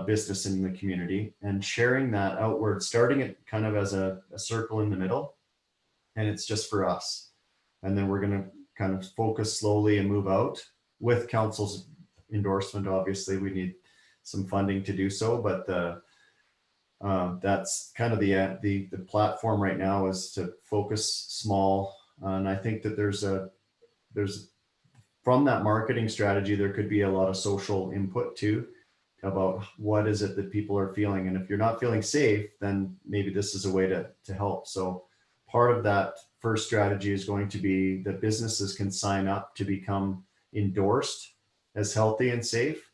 business in the community, and sharing that outward, starting it kind of as a circle in the middle, and it's just for us. And then we're going to kind of focus slowly and move out with council's endorsement. Obviously, we need some funding to do so, but that's kind of the platform right now, is to focus small. And I think that there's from that marketing strategy, there could be a lot of social input too, about what is it that people are feeling. And if you're not feeling safe, then maybe this is a way to help. So part of that first strategy is going to be that businesses can sign up to become endorsed as healthy and safe.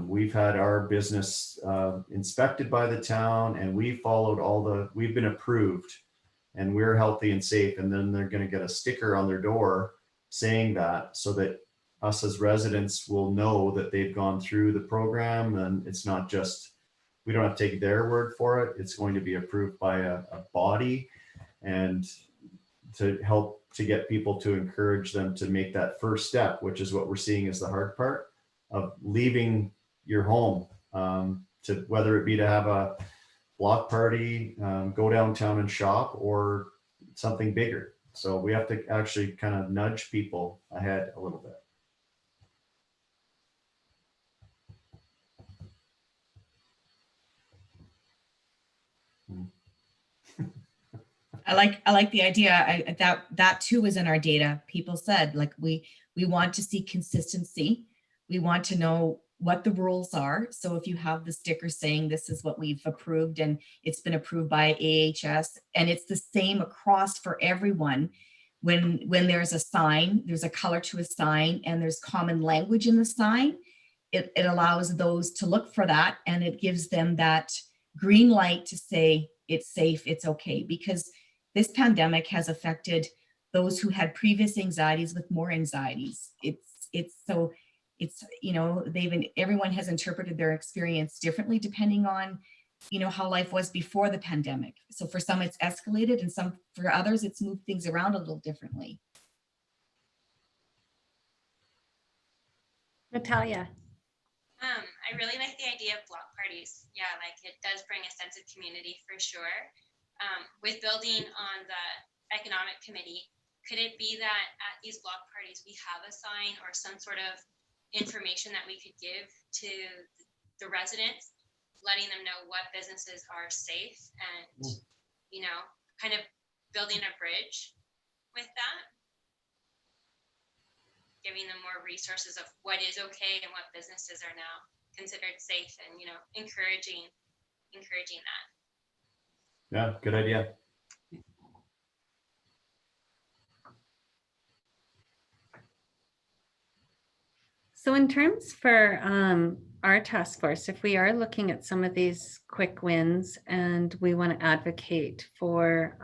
We've had our business inspected by the town, and we followed we've been approved, and we're healthy and safe. And then they're going to get a sticker on their door saying that, so that us as residents will know that they've gone through the program, and it's not just, we don't have to take their word for it. It's going to be approved by a body, and to help to get people, to encourage them to make that first step, which is what we're seeing as the hard part of leaving your home, to whether it be to have a block party, go downtown and shop, or something bigger. So we have to actually kind of nudge people ahead a little bit. I like the idea. That too was in our data. People said, like, we want to see consistency. We want to know what the rules are. So if you have the sticker saying this is what we've approved, and it's been approved by AHS, and it's the same across for everyone. When there's a sign, there's a color to a sign, and there's common language in the sign, it allows those to look for that, and it gives them that green light to say it's safe, it's okay. Because this pandemic has affected those who had previous anxieties with more anxieties. Everyone has interpreted their experience differently depending on, how life was before the pandemic. So for some it's escalated, and for others it's moved things around a little differently. Natalia. I really like the idea of block parties. Yeah, like it does bring a sense of community for sure. With building on the economic committee, could it be that at these block parties we have a sign or some sort of information that we could give to the residents, letting them know what businesses are safe, and kind of building a bridge with that, giving them more resources of what is okay and what businesses are now considered safe, and encouraging that. Yeah, good idea. So in terms for our task force, if we are looking at some of these quick wins and we want to advocate for,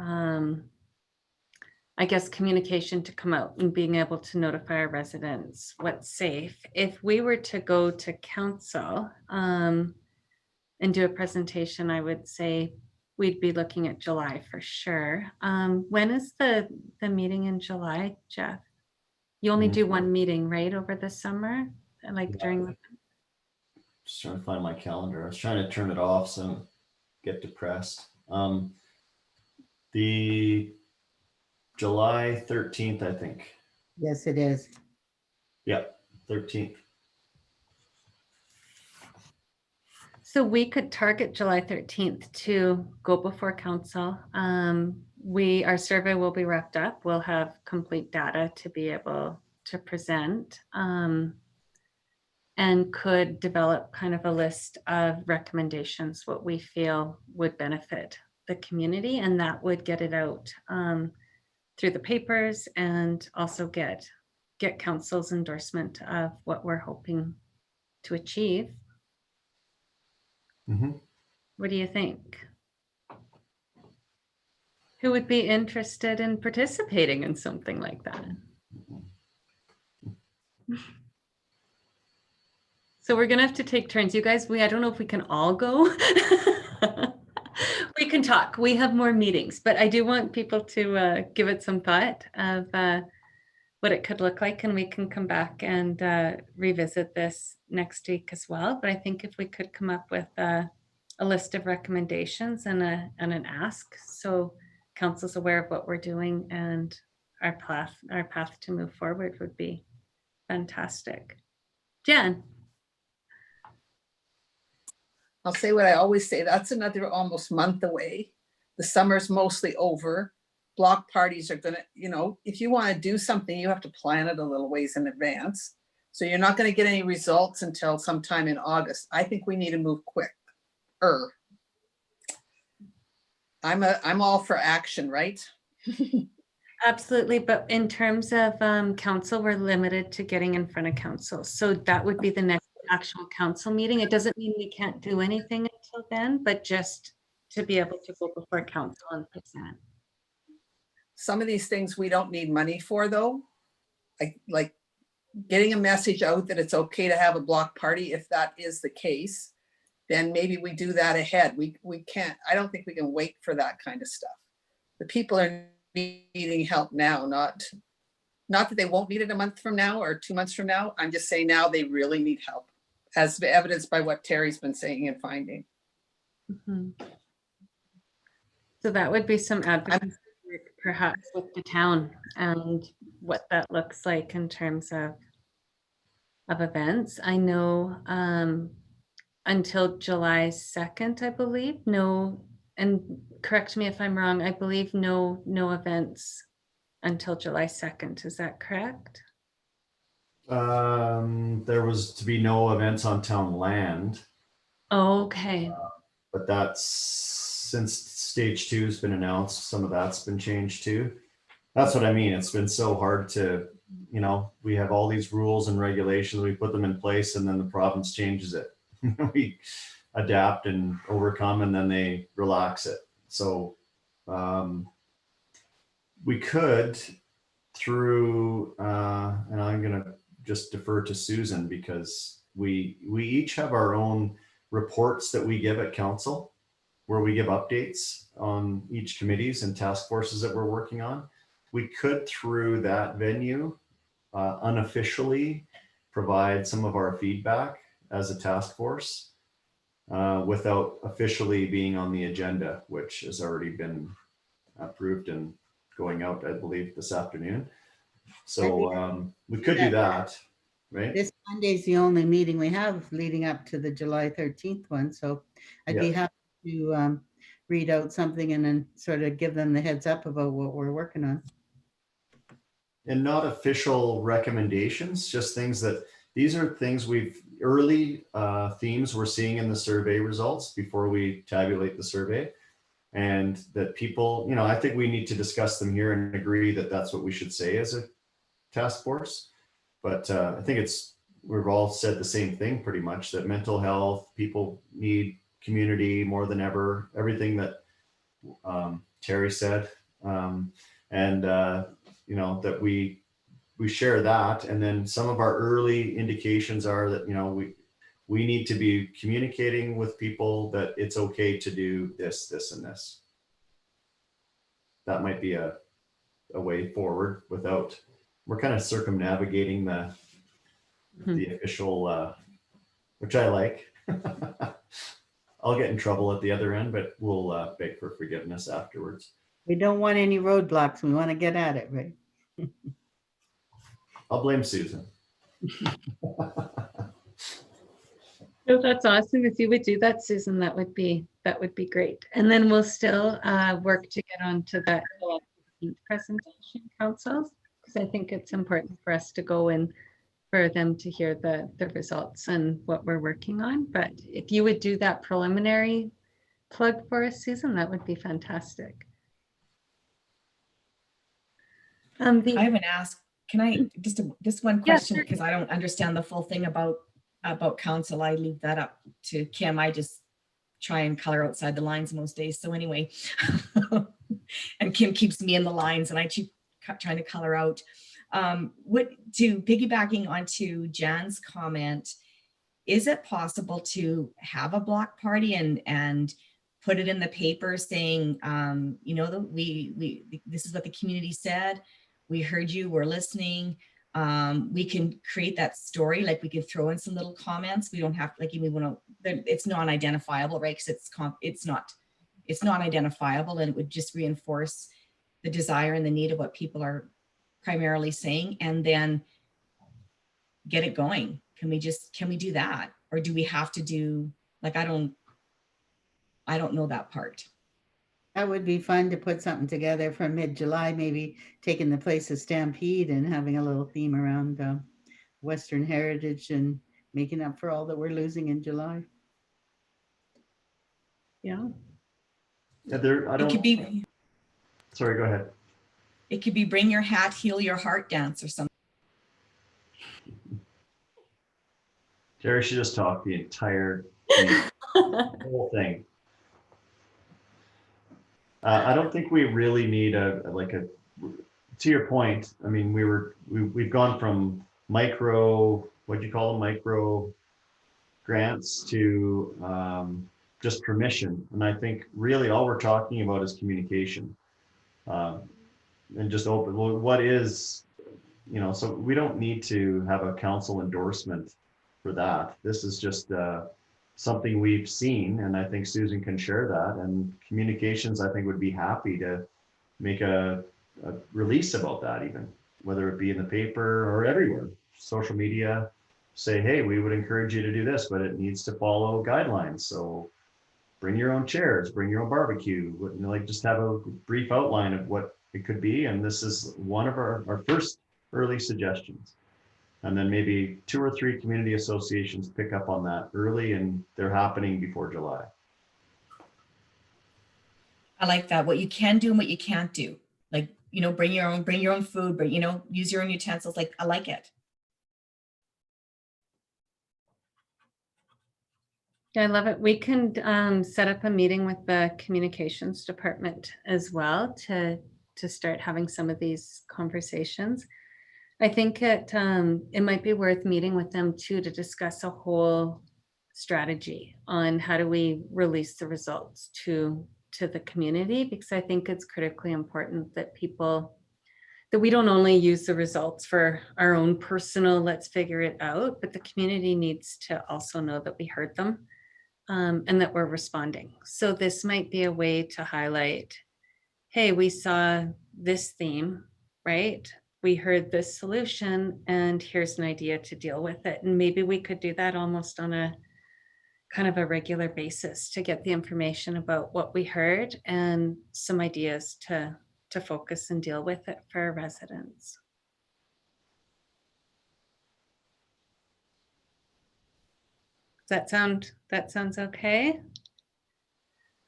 I guess, communication to come out and being able to notify our residents what's safe, if we were to go to council and do a presentation, I would say we'd be looking at July for sure. When is the meeting in July, Jeff? You only Mhm. do one meeting, right, over the summer, like Yeah. during the, Just trying to find my calendar. I was trying to turn it off so I don't get depressed. The July 13th, I think. Yes, it is. Yeah, 13th. so we could target July 13th to go before council. Our survey will be wrapped up. We'll have complete data to be able to present. And could develop kind of a list of recommendations, what we feel would benefit the community, and that would get it out through the papers and also get council's endorsement of what we're hoping to achieve. Mhm. What do you think? Who would be interested in participating in something like that? So we're gonna have to take turns. You guys, I don't know if we can all go. We can talk. We have more meetings, but I do want people to give it some thought of what it could look like, and we can come back and revisit this next week as well. But I think if we could come up with a list of recommendations and an ask, so council's aware of what we're doing and our path to move forward would be fantastic. Jen. I'll say what I always say, that's another almost month away. The summer's mostly over. Block parties are gonna, if you want to do something, you have to plan it a little ways in advance. So you're not going to get any results until sometime in August. I think we need to move quick. I'm all for action, right? Absolutely, but in terms of council, we're limited to getting in front of council. So that would be the next actual council meeting. It doesn't mean we can't do anything until then, but just to be able to go before council and present. Some of these things we don't need money for, though. Like getting a message out that it's okay to have a block party. If that is the case, then maybe we do that ahead. We can't, I don't think we can wait for that kind of stuff. The people are needing help now, not that they won't need it a month from now or 2 months from now. I'm just saying now they really need help, as evidenced by what Terry's been saying and finding. So that would be some advocacy work perhaps with the town and what that looks like in terms of events. I know until July 2nd, I believe, and correct me if I'm wrong, I believe no events until July 2nd. Is that correct? There was to be no events on town land. Okay. But that's since stage 2 has been announced, some of that's been changed too. That's what I mean. It's been so hard to, we have all these rules and regulations, we put them in place, and then the province changes it. We adapt and overcome, and then they relax it. So we could through, and I'm going to just defer to Susan, because we each have our own reports that we give at council, where we give updates on each committees and task forces that we're working on. We could, through that venue, unofficially provide some of our feedback as a task force without officially being on the agenda, which has already been approved and going out, I believe, this afternoon. So we could do that, right? This Monday's the only meeting we have leading up to the July 13th one. So I'd be happy to read out something and then sort of give them the heads up about what we're working on. And not official recommendations, just things that, these are things early themes we're seeing in the survey results before we tabulate the survey. And that people, I think we need to discuss them here and agree that that's what we should say as a task force. But I think we've all said the same thing pretty much, that mental health, people need community more than ever, everything that Terry said. That we share that. And then some of our early indications are that, we need to be communicating with people that it's okay to do this, this, and this. That might be a way forward without, we're kind of circumnavigating the official, which I like. I'll get in trouble at the other end, but we'll beg for forgiveness afterwards. We don't want any roadblocks. We want to get at it, right? I'll blame Susan. No, that's awesome. If you would do that, Susan, that would be great. And then we'll still work to get onto that presentation, councils, because I think it's important for us to go and for them to hear the results and what we're working on. But if you would do that preliminary plug for us, Susan, that would be fantastic. I haven't asked, can I, just one Yeah, question, sure. because I don't understand the full thing about council. I leave that up to Kim. I just try and color outside the lines most days. So anyway, and Kim keeps me in the lines and I keep trying to color out. Piggybacking onto Jan's comment, is it possible to have a block party and put it in the paper saying, you know, this is what the community said. We heard you, we're listening. We can create that story, like we can throw in some little comments. We don't have, like, we want to, it's non-identifiable, right? Because it's not identifiable, and it would just reinforce the desire and the need of what people are primarily saying, and then get it going. Can we do that? Or do we have to do, like, I don't know that part. That would be fun to put something together for mid-July, maybe taking the place of Stampede and having a little theme around Western heritage and making up for all that we're losing in July. Yeah. I It don't, could be, sorry, go ahead. it could be bring your hat, heal your heart dance or something. Jerry should just talk the entire whole thing. I don't think we really need to your point. I mean, we've gone from micro, what do you call them, micro grants to just permission. And I think really all we're talking about is communication and just open. Well, what is, you know, so we don't need to have a council endorsement for that. This is just something we've seen, and I think Susan can share that. And communications, I think, would be happy to make a release about that, even whether it be in the paper or everywhere, social media. Say, hey, we would encourage you to do this, but it needs to follow guidelines. So bring your own chairs, bring your own barbecue. Like, just have a brief outline of what it could be. And this is one of our first early suggestions. And then maybe 2 or 3 community associations pick up on that early, and they're happening before July. I like that. What you can do and what you can't do. Like, you know, bring your own food, but, you know, use your own utensils. Like, I like it. Yeah, I love it. We can set up a meeting with the communications department as well to start having some of these conversations. I think it might be worth meeting with them too to discuss a whole strategy on how do we release the results to the community, because I think it's critically important that we don't only use the results for our own personal, let's figure it out, but the community needs to also know that we heard them and that we're responding. So this might be a way to highlight, hey, we saw this theme, right? We heard this solution, and here's an idea to deal with it. And maybe we could do that almost on a kind of a regular basis to get the information about what we heard and some ideas to focus and deal with it for our residents. That sounds okay?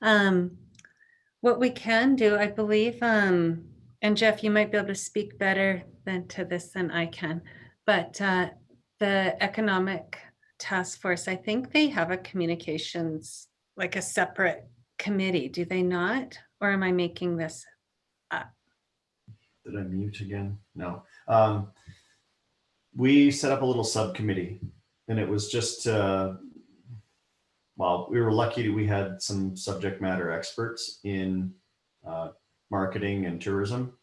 What we can do, I believe, and Jeff, you might be able to speak better to this than I can, but the Economic Task Force, I think they have a communications, like a separate committee, do they not? Or am I making this up? Did I mute again? No. We set up a little subcommittee and it was just, well, we were lucky we had some subject matter experts in marketing and tourism.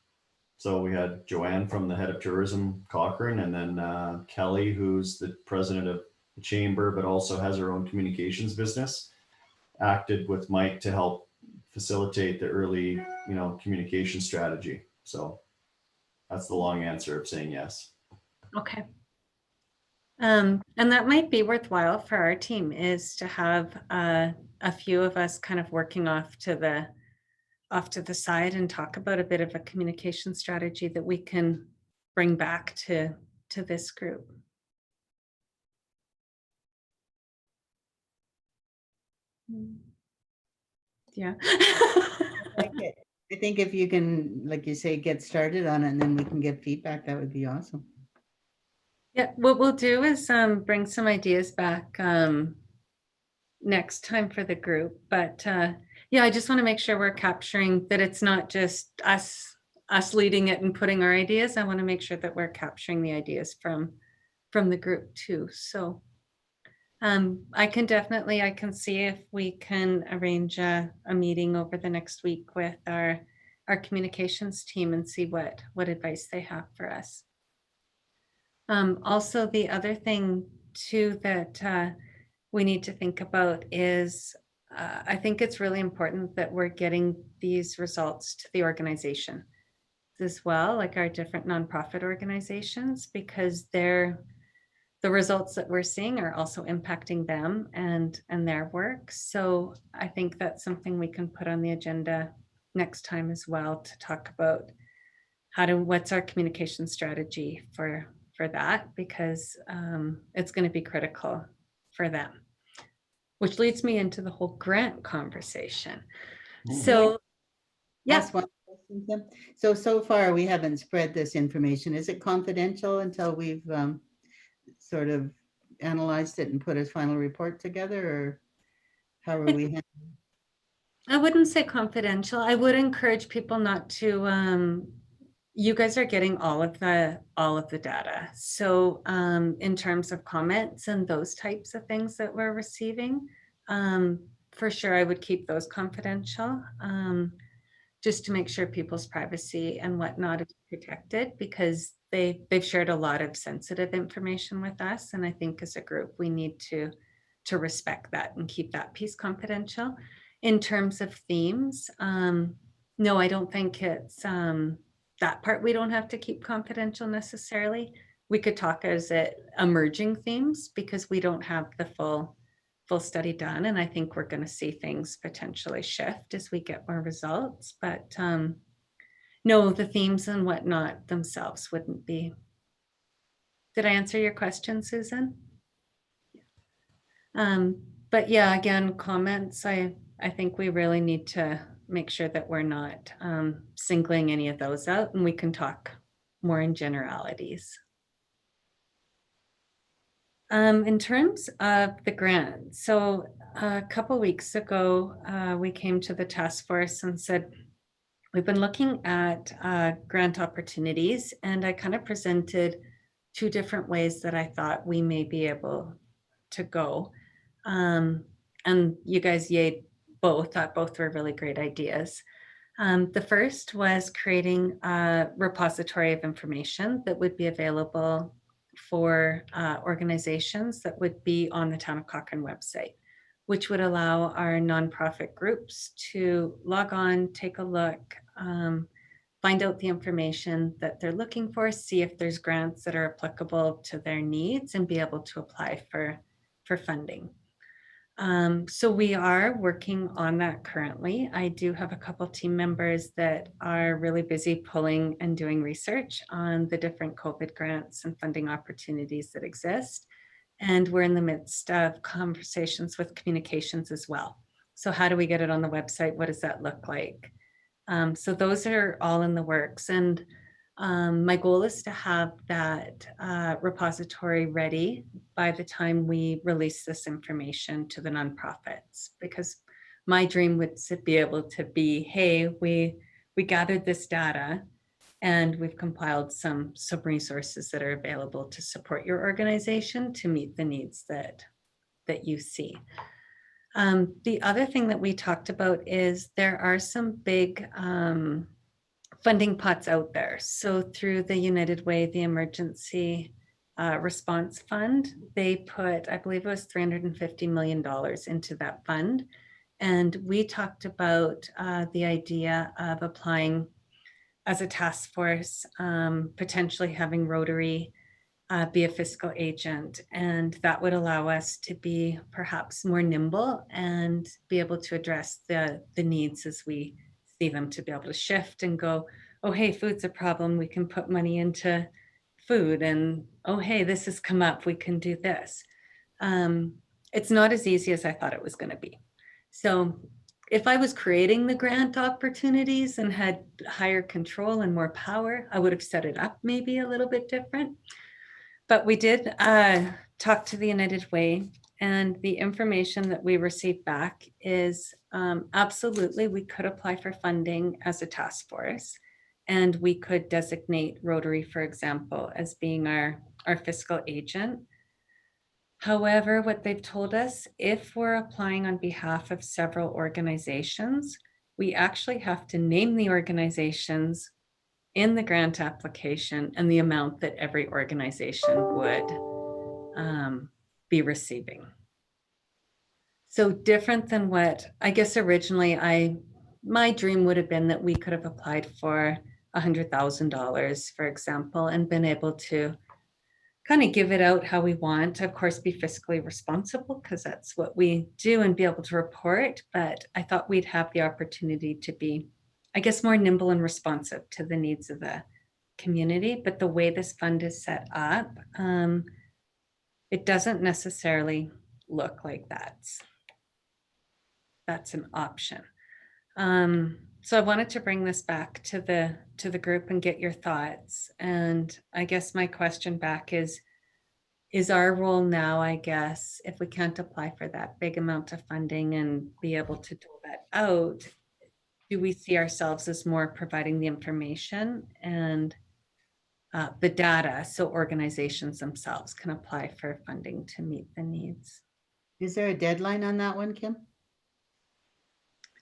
So we had Joanne from the head of tourism, Cochrane, and then Kelly, who's the president of the chamber, but also has her own communications business, acted with Mike to help facilitate the early, communication strategy. So that's the long answer of saying yes. Okay. And that might be worthwhile for our team, is to have a few of us kind of working off to the side and talk about a bit of a communication strategy that we can bring back to this group. Yeah. Like it. I think if you can, like you say, get started on it and then we can get feedback, that would be awesome. Yeah, what we'll do is bring some ideas back next time for the group. But yeah, I just want to make sure we're capturing that it's not just us leading it and putting our ideas. I want to make sure that we're capturing the ideas from the group too. So I can see if we can arrange a meeting over the next week with our communications team and see what advice they have for us. Also, the other thing too that we need to think about is I think it's really important that we're getting these results to the organization as well, like our different nonprofit organizations, because the results that we're seeing are also impacting them and their work. So I think that's something we can put on the agenda next time as well, to talk about what's our communication strategy for that, because it's going to be critical for them. Which leads me into the whole grant conversation. So, yeah. That's one question, Kim. So far we haven't spread this information. Is it confidential until we've sort of analyzed it and put a final report together, or how are we handling? I wouldn't say confidential. I would encourage people not to, you guys are getting all of the data. So in terms of comments and those types of things that we're receiving, for sure, I would keep those confidential, just to make sure people's privacy and whatnot is protected, because they've shared a lot of sensitive information with us. And I think as a group, we need to respect that and keep that piece confidential. In terms of themes, no, I don't think it's that part we don't have to keep confidential necessarily. We could talk as emerging themes, because we don't have the full study done. And I think we're going to see things potentially shift as we get more results. But no, the themes and whatnot themselves wouldn't be. Did I answer your question, Susan? But yeah, again, comments, I think we really need to make sure that we're not singling any of those out, and we can talk more in generalities. In terms of the grant, so a couple weeks ago, we came to the task force and said, we've been looking at grant opportunities, and I kind of presented two different ways that I thought we may be able to go. And you guys thought both were really great ideas. The first was creating a repository of information that would be available for organizations that would be on the Town of Cochrane website, which would allow our nonprofit groups to log on, take a look, find out the information that they're looking for, see if there's grants that are applicable to their needs, and be able to apply for funding. So we are working on that currently. I do have a couple team members that are really busy pulling and doing research on the different COVID grants and funding opportunities that exist. And we're in the midst of conversations with communications as well. So how do we get it on the website? What does that look like? So those are all in the works. And my goal is to have that repository ready by the time we release this information to the nonprofits, because my dream would be able to be, hey, we gathered this data, And we've compiled some resources that are available to support your organization to meet the needs that you see. The other thing that we talked about is there are some big funding pots out there. So through the United Way, the Emergency Response Fund, they put, I believe it was $350 million into that fund. And we talked about the idea of applying as a task force, potentially having Rotary be a fiscal agent. And that would allow us to be perhaps more nimble and be able to address the needs as we see them, to be able to shift and go, oh, hey, food's a problem. We can put money into food. And oh, hey, this has come up. We can do this. It's not as easy as I thought it was going to be. So if I was creating the grant opportunities and had higher control and more power, I would have set it up maybe a little bit different. But we did talk to the United Way, and the information that we received back is absolutely we could apply for funding as a task force, and we could designate Rotary, for example, as being our fiscal agent. However, what they've told us, if we're applying on behalf of several organizations, we actually have to name the organizations in the grant application and the amount that every organization would be receiving. So different than what I guess originally my dream would have been that we could have applied for $100,000, for example, and been able to kind of give it out how we want, of course, be fiscally responsible because that's what we do, and be able to report. But I thought we'd have the opportunity to be, I guess, more nimble and responsive to the needs of the community. But the way this fund is set up, it doesn't necessarily look like that's an option. So I wanted to bring this back to the group and get your thoughts. And I guess my question back is our role now, I guess, if we can't apply for that big amount of funding and be able to dole that out, do we see ourselves as more providing the information and the data so organizations themselves can apply for funding to meet the needs? Is there a deadline on that one, Kim?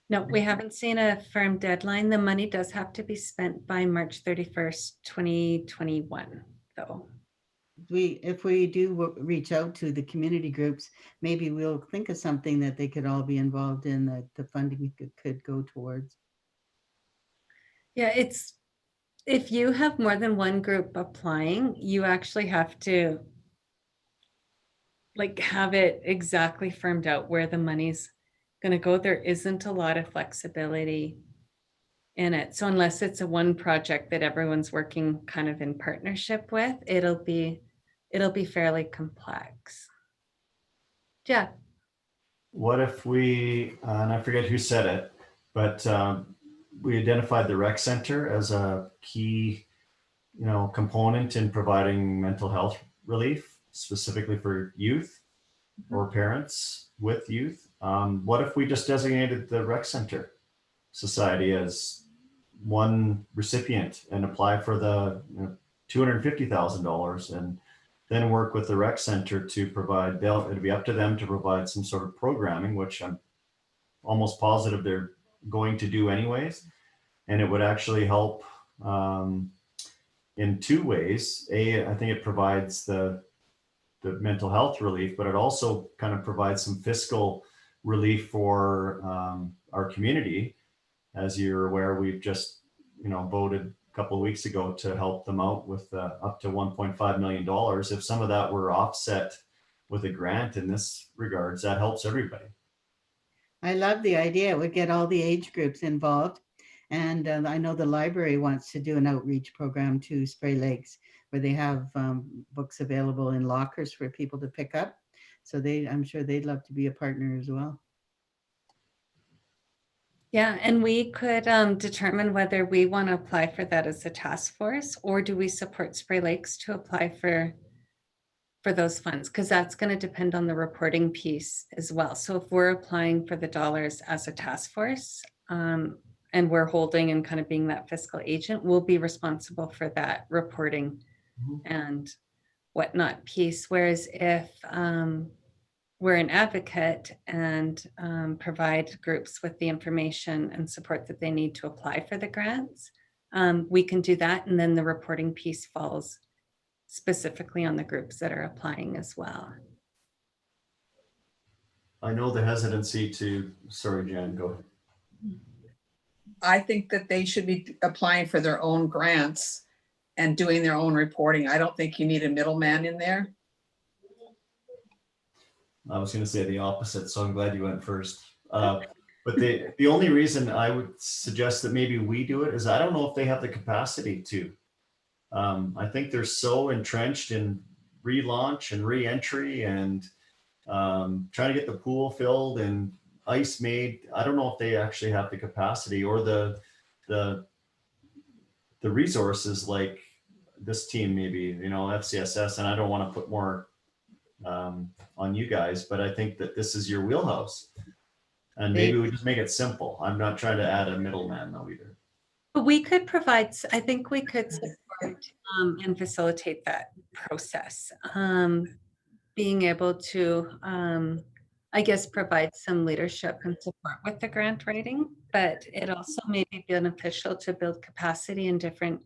No, we haven't seen a firm deadline. The money does have to be spent by March 31st, 2021, though. If we do reach out to the community groups, maybe we'll think of something that they could all be involved in, that the funding could go towards. Yeah, it's, if you have more than one group applying, you actually have to like have it exactly firmed out where the money's going to go. There isn't a lot of flexibility in it. So unless it's a one project that everyone's working kind of in partnership with, it'll be fairly complex. Yeah. What if we, and I forget who said it, but we identified the rec center as a key, component in providing mental health relief, specifically for youth or parents with youth. What if we just designated the rec center society as one recipient and apply for the $250,000 and then work with the rec center to provide, it'd be up to them to provide some sort of programming, which I'm almost positive they're going to do anyways. And it would actually help in two ways. I think it provides the mental health relief, but it also kind of provides some fiscal relief for our community. As you're aware, we've just, voted a couple of weeks ago to help them out with up to $1.5 million. If some of that were offset with a grant in this regards, that helps everybody. I love the idea. It would get all the age groups involved. And I know the library wants to do an outreach program to Spray Lakes, where they have books available in lockers for people to pick up. So I'm sure they'd love to be a partner as well. Yeah, and we could determine whether we want to apply for that as a task force, or do we support Spray Lakes to apply for those funds? Because that's going to depend on the reporting piece as well. So if we're applying for the dollars as a task force, and we're holding and kind of being that fiscal agent, we'll be responsible for that reporting Mhm. and whatnot piece. Whereas if we're an advocate and provide groups with the information and support that they need to apply for the grants, we can do that. And then the reporting piece falls specifically on the groups that are applying as well. I know the hesitancy to, sorry, Jan, go ahead. I think that they should be applying for their own grants and doing their own reporting. I don't think you need a middleman in there. I was going to say the opposite, so I'm glad you went first. But the only reason I would suggest that maybe we do it is I don't know if they have the capacity to. I think they're so entrenched in relaunch and re-entry and trying to get the pool filled and ice made. I don't know if they actually have the capacity or the resources like this team, maybe, you know, FCSS. And I don't want to put more on you guys, but I think that this is your wheelhouse. And maybe we just make it simple. I'm not trying to add a middleman though either. But we could provide, I think we could support and facilitate that process. Being able to, I guess, provide some leadership and support with the grant writing, but it also may be beneficial to build capacity in different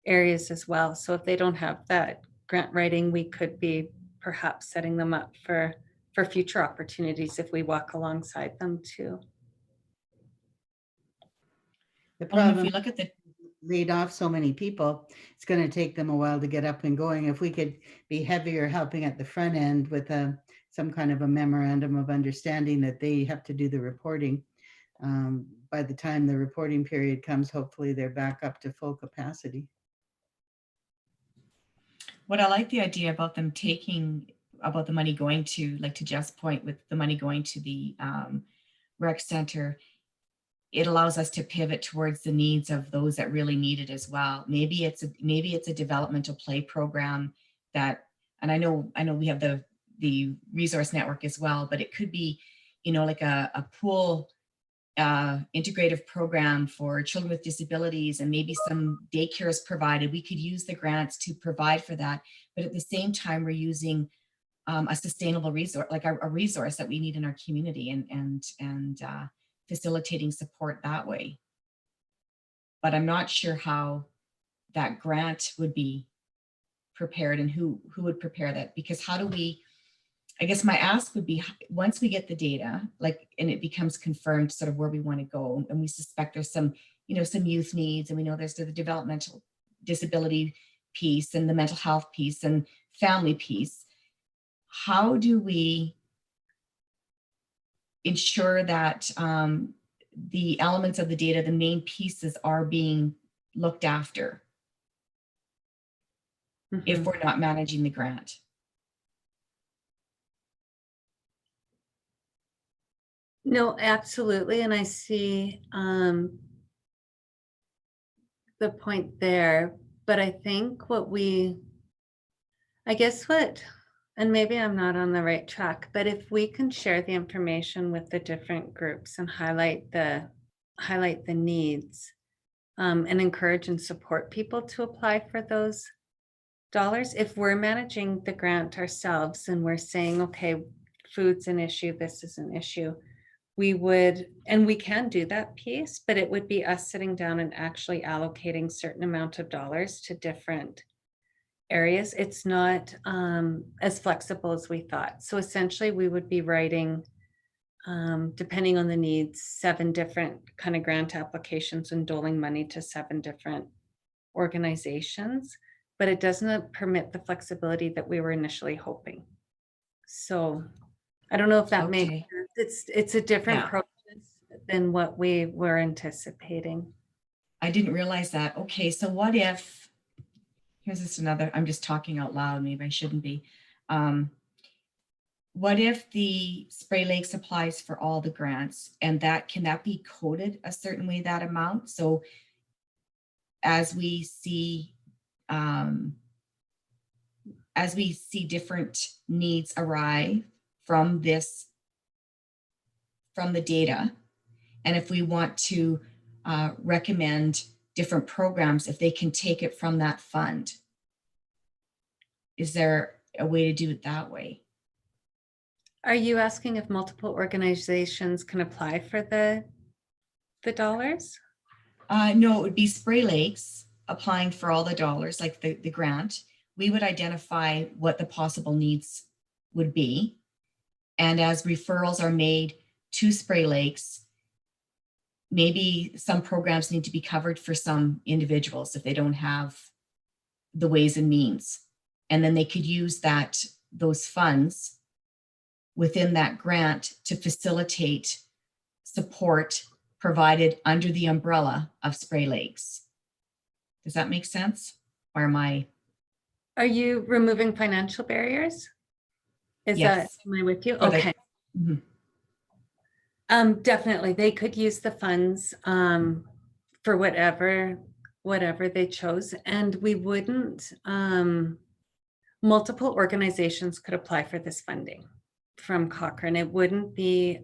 areas as well. So if they don't have that grant writing, we could be perhaps setting them up for future opportunities if we walk alongside them too. The Well, and if problem, we look at the, laid off so many people, it's going to take them a while to get up and going. If we could be heavier helping at the front end with some kind of a memorandum of understanding that they have to do the reporting, by the time the reporting period comes, hopefully they're back up to full capacity. what I like the idea about them taking, about the money going to, like to Jeff's point, with the money going to the rec center, it allows us to pivot towards the needs of those that really need it as well. Maybe it's a developmental play program that, and I know we have the resource network as well, but it could be, you know, like a pool integrative program for children with disabilities, and maybe some daycare is provided. We could use the grants to provide for that, but at the same time, we're using a sustainable resource, like a resource that we need in our community, and facilitating support that way. But I'm not sure how that grant would be prepared and who would prepare that, because how do we, I guess my ask would be, once we get the data, like, and it becomes confirmed sort of where we want to go, and we suspect there's some, you know, some youth needs, and we know there's the developmental disability piece and the mental health piece and family piece. How do we ensure that the elements of the data, the main pieces, are being looked after if we're not managing the grant? No, absolutely. And I see the point there, but I think and maybe I'm not on the right track, but if we can share the information with the different groups and highlight the needs and encourage and support people to apply for those dollars. If we're managing the grant ourselves and we're saying, okay, food's an issue, this is an issue, we would, and we can do that piece, but it would be us sitting down and actually allocating certain amount of dollars to different areas. It's not as flexible as we thought. So essentially we would be writing, depending on the needs, 7 different kind of grant applications and doling money to 7 different organizations, but it doesn't permit the flexibility that we were initially hoping. So I don't know if that makes sense. It's a different process than what we were anticipating. I didn't realize that. Okay, so what if, here's just another, I'm just talking out loud, maybe I shouldn't be. What if the Spray Lakes applies for all the grants, and can that be coded a certain way, that amount? So as we see different needs arrive from the data, and if we want to recommend different programs if they can take it from that fund? Is there a way to do it that way? Are you asking if multiple organizations can apply for the dollars? No, it would be Spray Lakes applying for all the dollars, like the grant. We would identify what the possible needs would be. And as referrals are made to Spray Lakes, maybe some programs need to be covered for some individuals if they don't have the ways and means. And then they could use those funds within that grant to facilitate support provided under the umbrella of Spray Lakes. Does that make sense? Or am I? Are you removing financial barriers? Am I with you? Or Okay. Mhm. Definitely, they could use the funds for whatever they chose, and we wouldn't. Multiple organizations could apply for this funding from Cochrane. It wouldn't be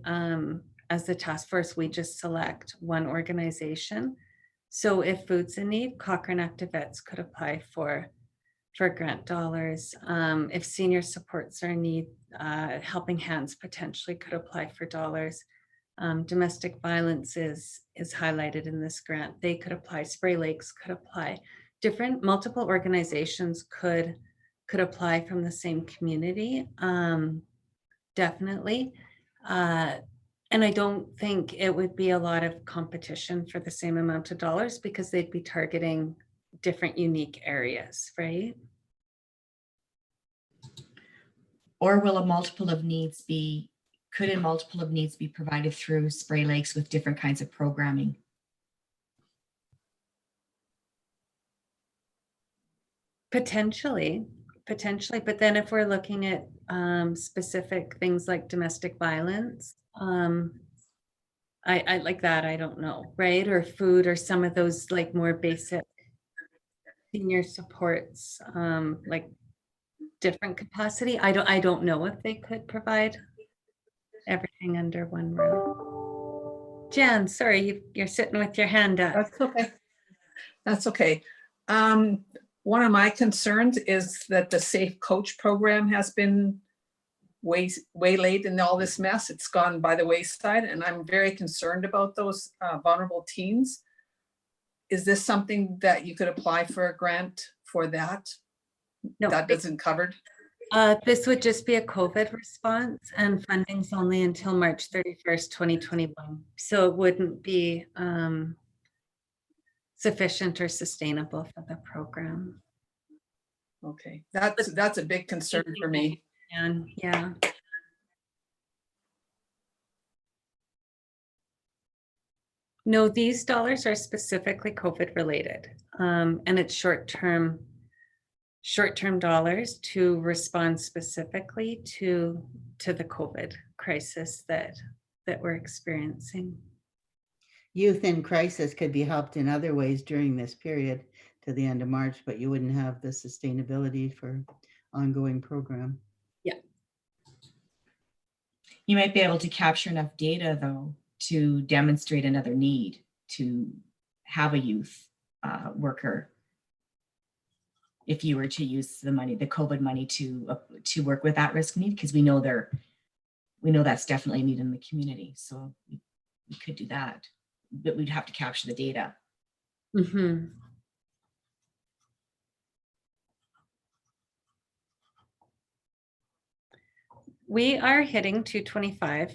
as the task force. We just select one organization. So if Food's in Need, Cochrane Active Vets could apply for grant dollars. If senior supports are in need, Helping Hands potentially could apply for dollars. Domestic violence is highlighted in this grant. They could apply. Spray Lakes could apply. Multiple organizations could apply from the same community. Definitely. And I don't think it would be a lot of competition for the same amount of dollars because they'd be targeting different unique areas, right? Or will a multiple of needs be provided through Spray Lakes with different kinds of programming? Potentially, but then if we're looking at specific things like domestic violence, I like that, I don't know, right? Or food, or some of those like more basic senior supports, like different capacity. I don't know if they could provide everything under one roof. Jan, sorry, you're sitting with your hand up. That's okay. That's okay. One of my concerns is that the Safe Coach program has been waylaid in all this mess. It's gone by the wayside, and I'm very concerned about those vulnerable teens. Is this something that you could apply for a grant for that? No, That isn't covered? this would just be a COVID response, and funding's only until March 31st, 2021. So it wouldn't be sufficient or sustainable for the program. Okay, that's a big concern for me. And yeah. No, these dollars are specifically COVID related, and it's short-term dollars to respond specifically to the COVID crisis that we're experiencing. Youth in crisis could be helped in other ways during this period to the end of March, but you wouldn't have the sustainability for ongoing program. Yeah. You might be able to capture enough data though to demonstrate another need to have a youth worker if you were to use the COVID money to work with at-risk need, because we know that's definitely a need in the community. So we could do that, but we'd have to capture the data. Mm-hmm. We are hitting 2:25.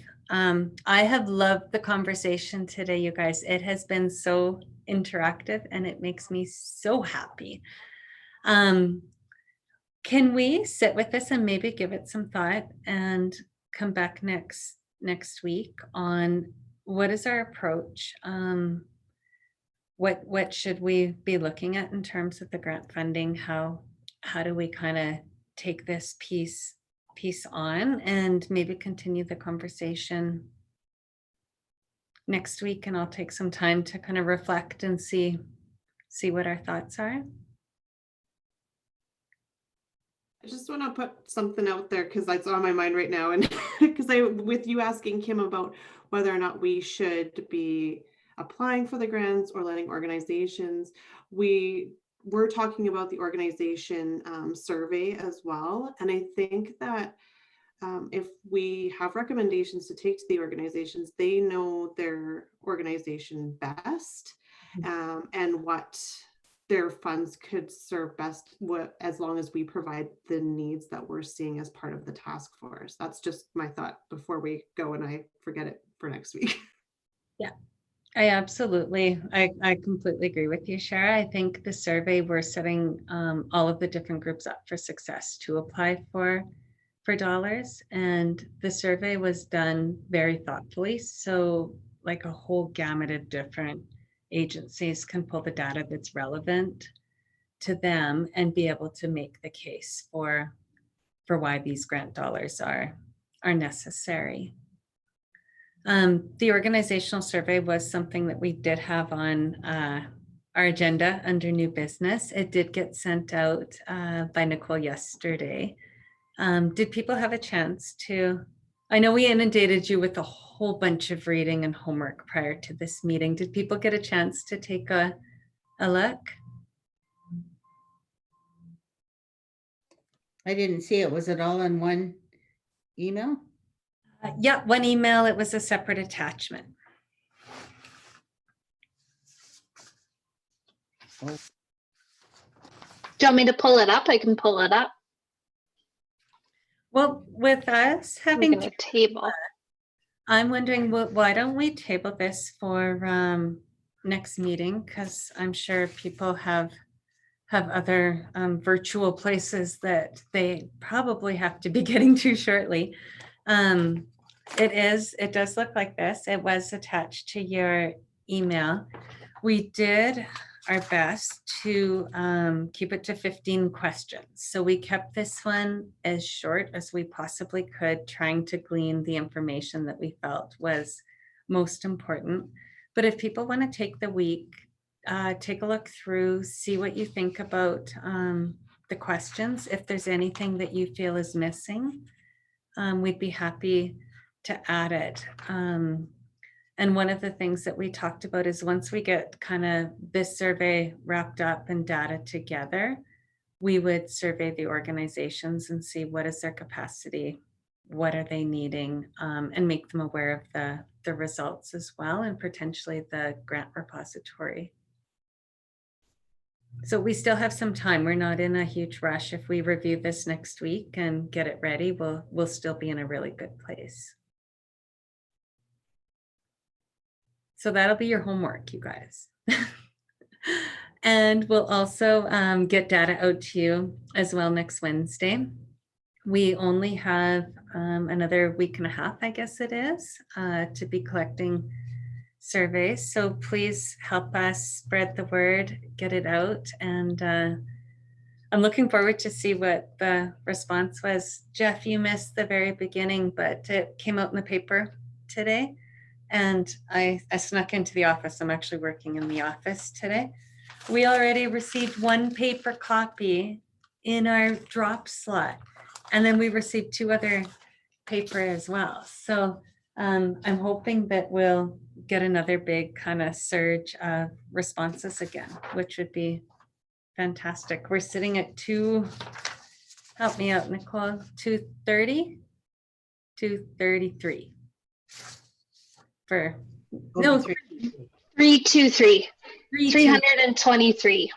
I have loved the conversation today, you guys. It has been so interactive and it makes me so happy. Can we sit with this and maybe give it some thought and come back next week on what is our approach? What should we be looking at in terms of the grant funding? How do we kind of take this piece on and maybe continue the conversation next week? And I'll take some time to kind of reflect and see what our thoughts are. I just want to put something out there because that's on my mind right now. And because with you asking Kim about whether or not we should be applying for the grants or letting organizations. We're talking about the organization survey as well. And I think that if we have recommendations to take to the organizations, they know their organization best, and what their funds could serve best, as long as we provide the needs that we're seeing as part of the task force. That's just my thought before we go and I forget it for next week. I absolutely, I completely agree with you, Shara. I think the survey, we're setting all of the different groups up for success to apply for dollars. And the survey was done very thoughtfully. So like a whole gamut of different agencies can pull the data that's relevant to them and be able to make the case for why these grant dollars are necessary. The organizational survey was something that we did have on our agenda under new business. It did get sent out by Nicole yesterday. Did people have a chance to, I know we inundated you with a whole bunch of reading and homework prior to this meeting. Did people get a chance to take a look? I didn't see it. Was it all in one email? Yeah, one email, it was a separate attachment. Do you want me to pull it up? I can pull it up. Well, with us I'm having, gonna table. I'm wondering, why don't we table this for next meeting? Because I'm sure people have other virtual places that they probably have to be getting to shortly. It does look like this. It was attached to your email. We did our best to keep it to 15 questions. So we kept this one as short as we possibly could, trying to glean the information that we felt was most important. But if people want to take the week, take a look through, see what you think about the questions. If there's anything that you feel is missing, we'd be happy to add it. And one of the things that we talked about is once we get kind of this survey wrapped up and data together, we would survey the organizations and see what is their capacity, what are they needing, and make them aware of the results as well, and potentially the grant repository. So we still have some time. We're not in a huge rush. If we review this next week and get it ready, we'll still be in a really good place. So that'll be your homework, you guys. And we'll also get data out to you as well next Wednesday. We only have another week and a half, I guess it is, to be collecting surveys. So please help us spread the word, get it out. And I'm looking forward to see what the response was. Jeff, you missed the very beginning, but it came out in the paper today. And I snuck into the office. I'm actually working in the office today. We already received one paper copy in our drop slot. And then we received 2 other paper as well. So I'm hoping that we'll get another big kind of surge of responses again, which would be fantastic. We're sitting at help me out, Nicole, 230, 233. No, 323. 323.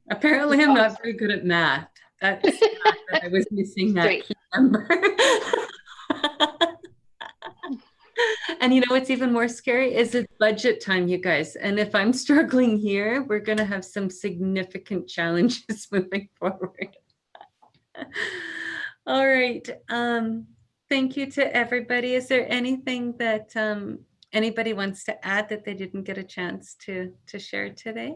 Apparently I'm not very good at math. That's that I was missing that key number. And you know what's even more scary is it's budget time, you guys. And if I'm struggling here, we're going to have some significant challenges moving forward. All right. Thank you to everybody. Is there anything that anybody wants to add that they didn't get a chance to share today?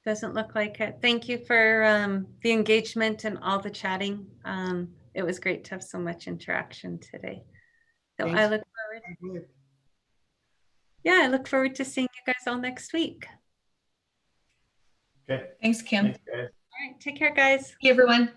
Doesn't look like it. Thank you for the engagement and all the chatting. It was great to have so much interaction today. So I look forward. Yeah, I look forward to seeing you guys all next week. Okay. Thanks, Kim. Thanks, guys. All right, take care, guys. Hey, everyone.